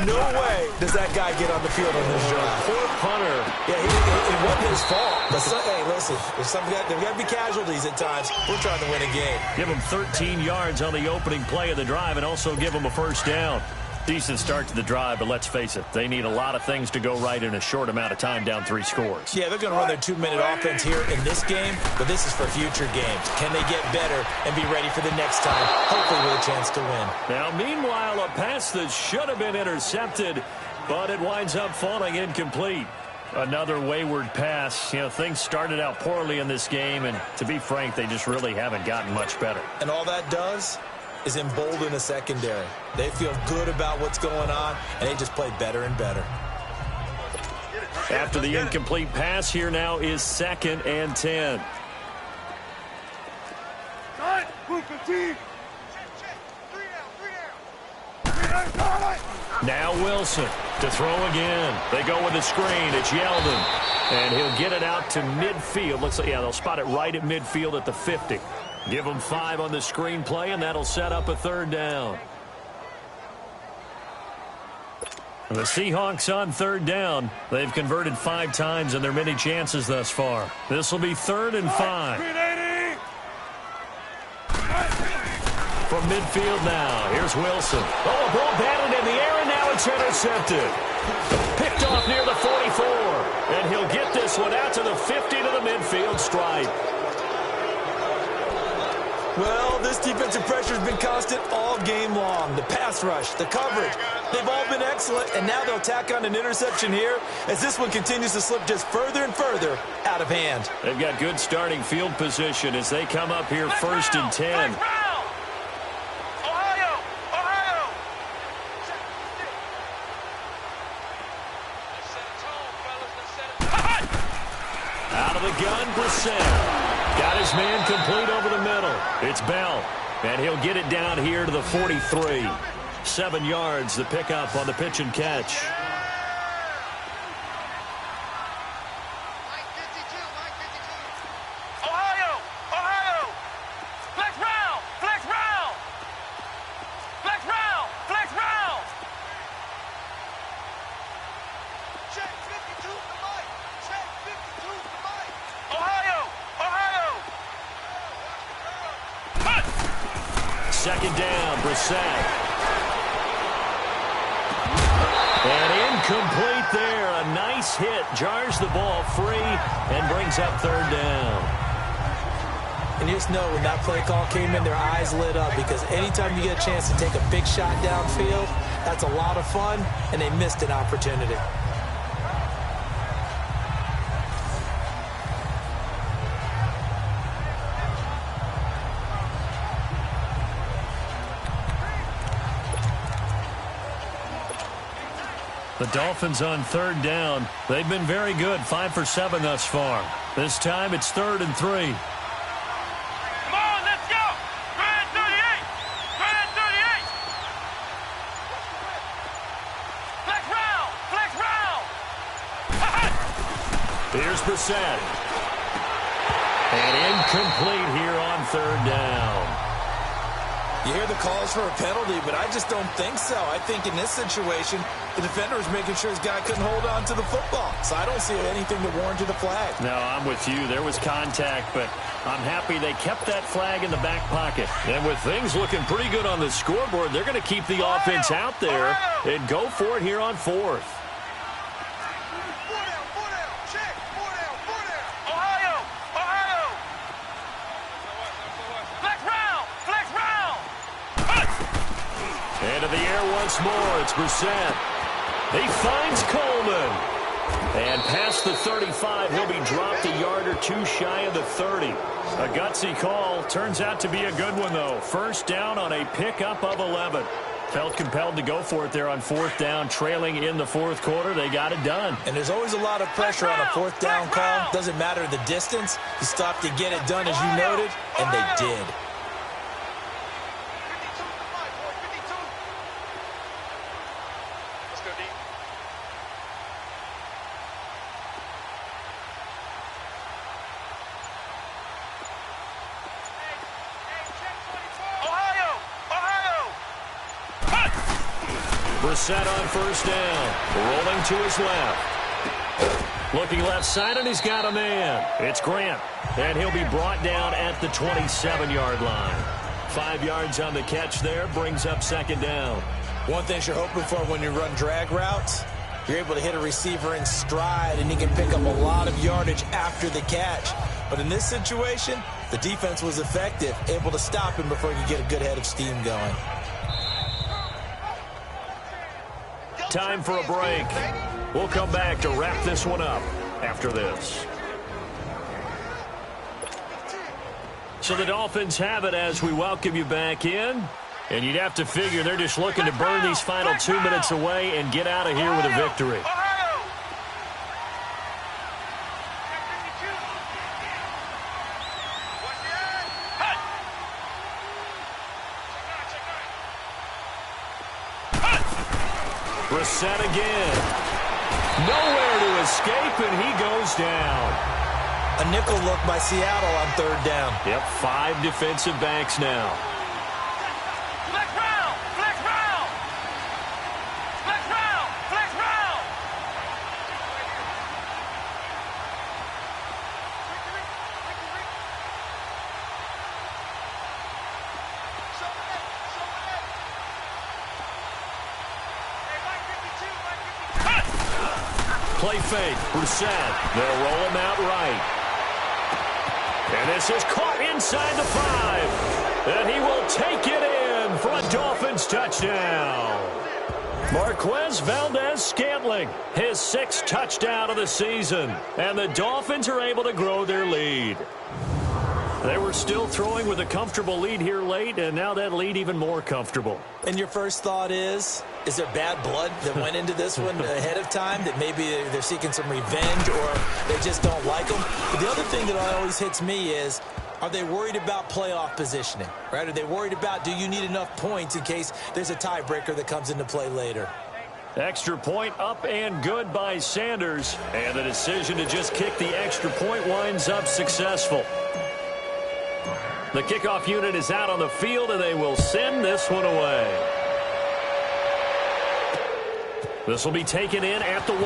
No way does that guy get on the field on this drive. Poor punter. Yeah, it wasn't his fault. But hey, listen, there's got to be casualties at times. We're trying to win a game. Give him 13 yards on the opening play of the drive and also give him a first down. Decent start to the drive, but let's face it, they need a lot of things to go right in a short amount of time down 3 scores. Yeah, they're going to run their 2-minute offense here in this game, but this is for future games. Can they get better and be ready for the next time, hopefully with a chance to win? Now, meanwhile, a pass that should have been intercepted, but it winds up falling incomplete. Another wayward pass. You know, things started out poorly in this game, and to be frank, they just really haven't gotten much better. And all that does is embolden a secondary. They feel good about what's going on, and they just play better and better. After the incomplete pass, here now is 2nd and 10. Now Wilson to throw again. They go with a screen. It's Yeldon. And he'll get it out to midfield. Looks like, yeah, they'll spot it right at midfield at the 50. Give them 5 on the screen play, and that'll set up a 3rd down. The Seahawks on 3rd down. They've converted 5 times in their many chances thus far. This will be 3rd and 5. From midfield now, here's Wilson. Oh, a ball batted in the air, and now it's intercepted. Picked off near the 44. And he'll get this one out to the 50 to the midfield stripe. Well, this defensive pressure has been constant all game long. The pass rush, the coverage, they've all been excellent, and now they'll tack on an interception here as this one continues to slip just further and further out of hand. They've got good starting field position as they come up here first and 10. Out of the gun, Brissett. Got his man complete over the middle. It's Bell, and he'll get it down here to the 43. 7 yards, the pickup on the pitch and catch. Second down, Brissett. And incomplete there. A nice hit. Jars the ball free and brings up third down. And you just know when that play call came in, their eyes lit up because anytime you get a chance to take a big shot downfield, that's a lot of fun, and they missed an opportunity. The Dolphins on third down. They've been very good, 5 for 7 thus far. This time it's 3rd and 3. Come on, let's go! 38! 38! Flex round! Flex round! Here's Brissett. And incomplete here on third down. You hear the calls for a penalty, but I just don't think so. I think in this situation, the defender was making sure his guy couldn't hold on to the football. So I don't see anything to warrant the flag. No, I'm with you. There was contact, but I'm happy they kept that flag in the back pocket. And with things looking pretty good on the scoreboard, they're going to keep the offense out there and go for it here on 4th. Into the air once more. It's Brissett. He finds Coleman. And past the 35, he'll be dropped a yard or two shy of the 30. A gutsy call. Turns out to be a good one, though. First down on a pickup of 11. Felt compelled to go for it there on 4th down. Trailing in the 4th quarter, they got it done. And there's always a lot of pressure on a 4th down call. Doesn't matter the distance. You stop to get it done, as you noted, and they did. Brissett on first down. Rolling to his left. Looking left side, and he's got a man. It's Grant. And he'll be brought down at the 27-yard line. 5 yards on the catch there. Brings up second down. One thing you're hoping for when you run drag routes, you're able to hit a receiver in stride, and he can pick up a lot of yardage after the catch. But in this situation, the defense was effective, able to stop him before he could get a good head of steam going. Time for a break. We'll come back to wrap this one up after this. So the Dolphins have it as we welcome you back in. And you'd have to figure they're just looking to burn these final 2 minutes away and get out of here with a victory. Brissett again. Nowhere to escape, and he goes down. A nickel look by Seattle on third down. Yep, 5 defensive backs now. Flex round! Flex round! Flex round! Flex round! Play fake, Brissett. They'll roll him out right. And this is caught inside the 5. And he will take it in for a Dolphins touchdown. Marquez Valdez-Scantling, his 6th touchdown of the season. And the Dolphins are able to grow their lead. They were still throwing with a comfortable lead here late, and now that lead even more comfortable. And your first thought is there bad blood that went into this one ahead of time, that maybe they're seeking some revenge or they just don't like them? But the other thing that always hits me is, are they worried about playoff positioning, right? Are they worried about, do you need enough points in case there's a tiebreaker that comes into play later? Extra point up and good by Sanders, and the decision to just kick the extra point winds up successful. The kickoff unit is out on the field, and they will send this one away. This will be taken in at the 1.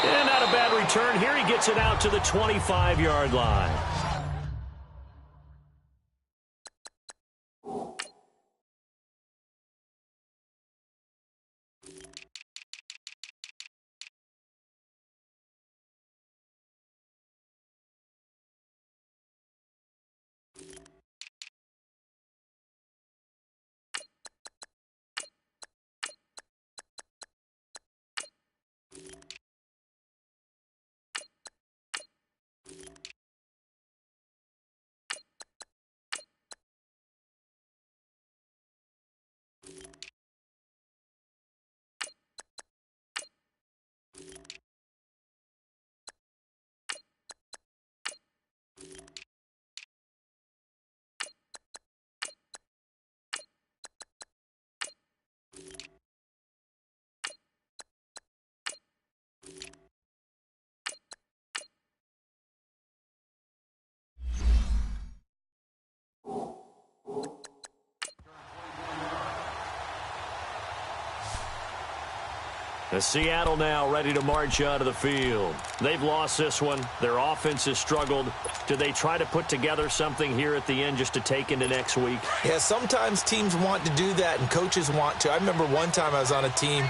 And not a bad return here. He gets it out to the 25-yard line. The Seattle now ready to march out of the field. They've lost this one. Their offense has struggled. Do they try to put together something here at the end just to take into next week? Yeah, sometimes teams want to do that and coaches want to. I remember one time I was on a team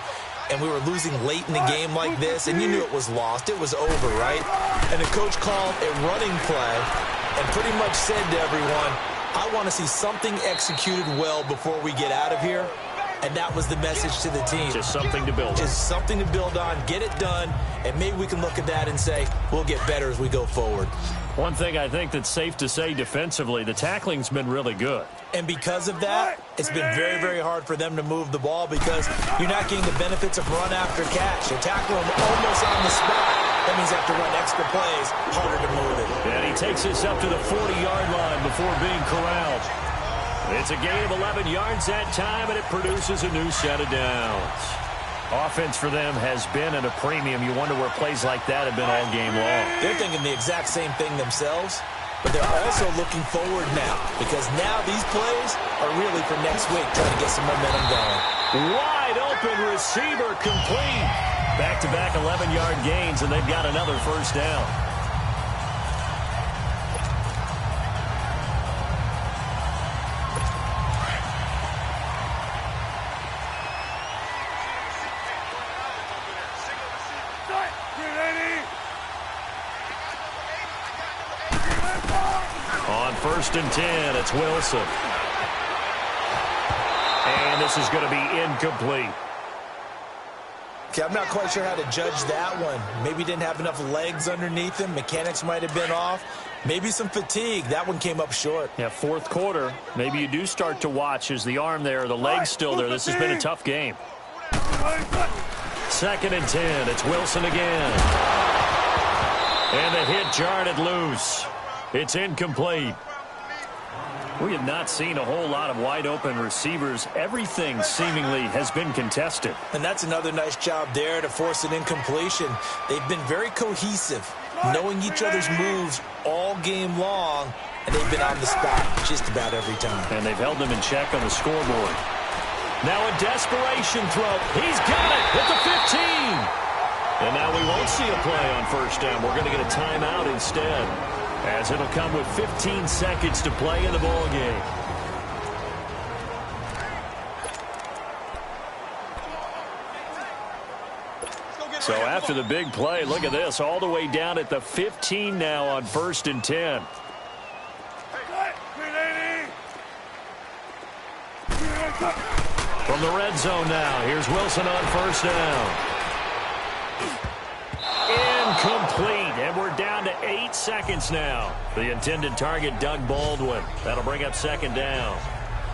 and we were losing late in the game like this, and you knew it was lost. It was over, right? And the coach called a running play and pretty much said to everyone, I want to see something executed well before we get out of here. And that was the message to the team. Just something to build on. Just something to build on, get it done, and maybe we can look at that and say, we'll get better as we go forward. One thing I think that's safe to say defensively, the tackling's been really good. And because of that, it's been very, very hard for them to move the ball because you're not getting the benefits of run after catch. They're tackling them almost on the spot. That means they have to run extra plays, harder to move it. And he takes us up to the 40-yard line before being corralled. It's a gain of 11 yards that time, and it produces a new set of downs. Offense for them has been at a premium. You wonder where plays like that have been all game long. They're thinking the exact same thing themselves, but they're also looking forward now because now these plays are really for next week, trying to get some momentum going. Wide open receiver complete. Back-to-back 11-yard gains, and they've got another first down. On 1st and 10, it's Wilson. And this is going to be incomplete. Okay, I'm not quite sure how to judge that one. Maybe didn't have enough legs underneath him. Mechanics might have been off. Maybe some fatigue. That one came up short. Yeah, 4th quarter. Maybe you do start to watch as the arm there, the leg's still there. This has been a tough game. 2nd and 10, it's Wilson again. And the hit jarred it loose. It's incomplete. We have not seen a whole lot of wide-open receivers. Everything seemingly has been contested. And that's another nice job there to force an incompletion. They've been very cohesive, knowing each other's moves all game long, and they've been on the spot just about every time. And they've held them in check on the scoreboard. Now a desperation throw. He's got it at the 15. And now we won't see a play on 1st down. We're going to get a timeout instead, as it'll come with 15 seconds to play in the ball game. So after the big play, look at this, all the way down at the 15 now on 1st and 10. From the red zone now, here's Wilson on first down. Incomplete, and we're down to 8 seconds now. The intended target, Doug Baldwin. That'll bring up second down.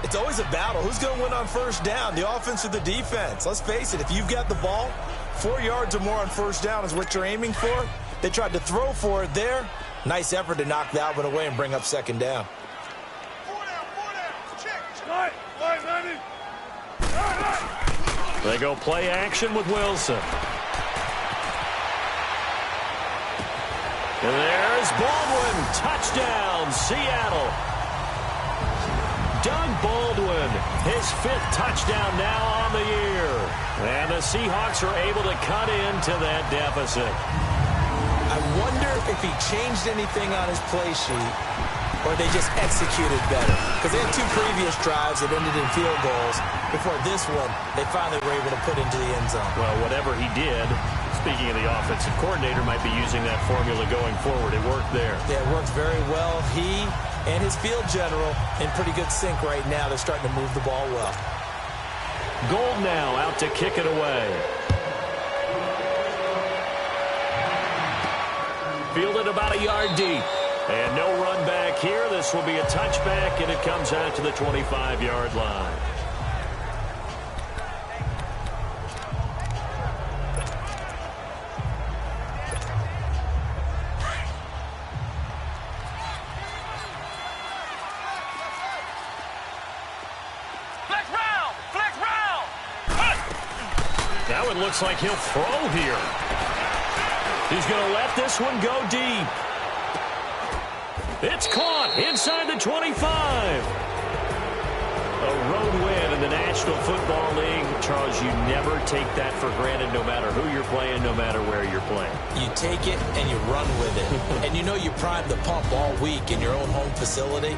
It's always a battle. Who's going to win on first down, the offense or the defense? Let's face it, if you've got the ball, 4 yards or more on first down is what you're aiming for. They tried to throw for it there. Nice effort to knock that one away and bring up second down. They go play action with Wilson. And there's Baldwin. Touchdown, Seattle. Doug Baldwin, his 5th touchdown now on the year. And the Seahawks are able to cut into that deficit. I wonder if he changed anything on his play sheet or they just executed better. Because they had 2 previous drives that ended in field goals. Before this one, they finally were able to put into the end zone. Well, whatever he did, speaking of the offensive coordinator, might be using that formula going forward. It worked there. Yeah, it worked very well. He and his field general in pretty good sync right now. They're starting to move the ball well. Gold now out to kick it away. Fielded about a yard deep. And no run back here. This will be a touchback, and it comes out to the 25-yard line. That one looks like he'll throw here. He's going to let this one go deep. It's caught inside the 25. A road win in the National Football League. Charles, you never take that for granted no matter who you're playing, no matter where you're playing. You take it and you run with it. And you know you primed the pump all week in your own home facility.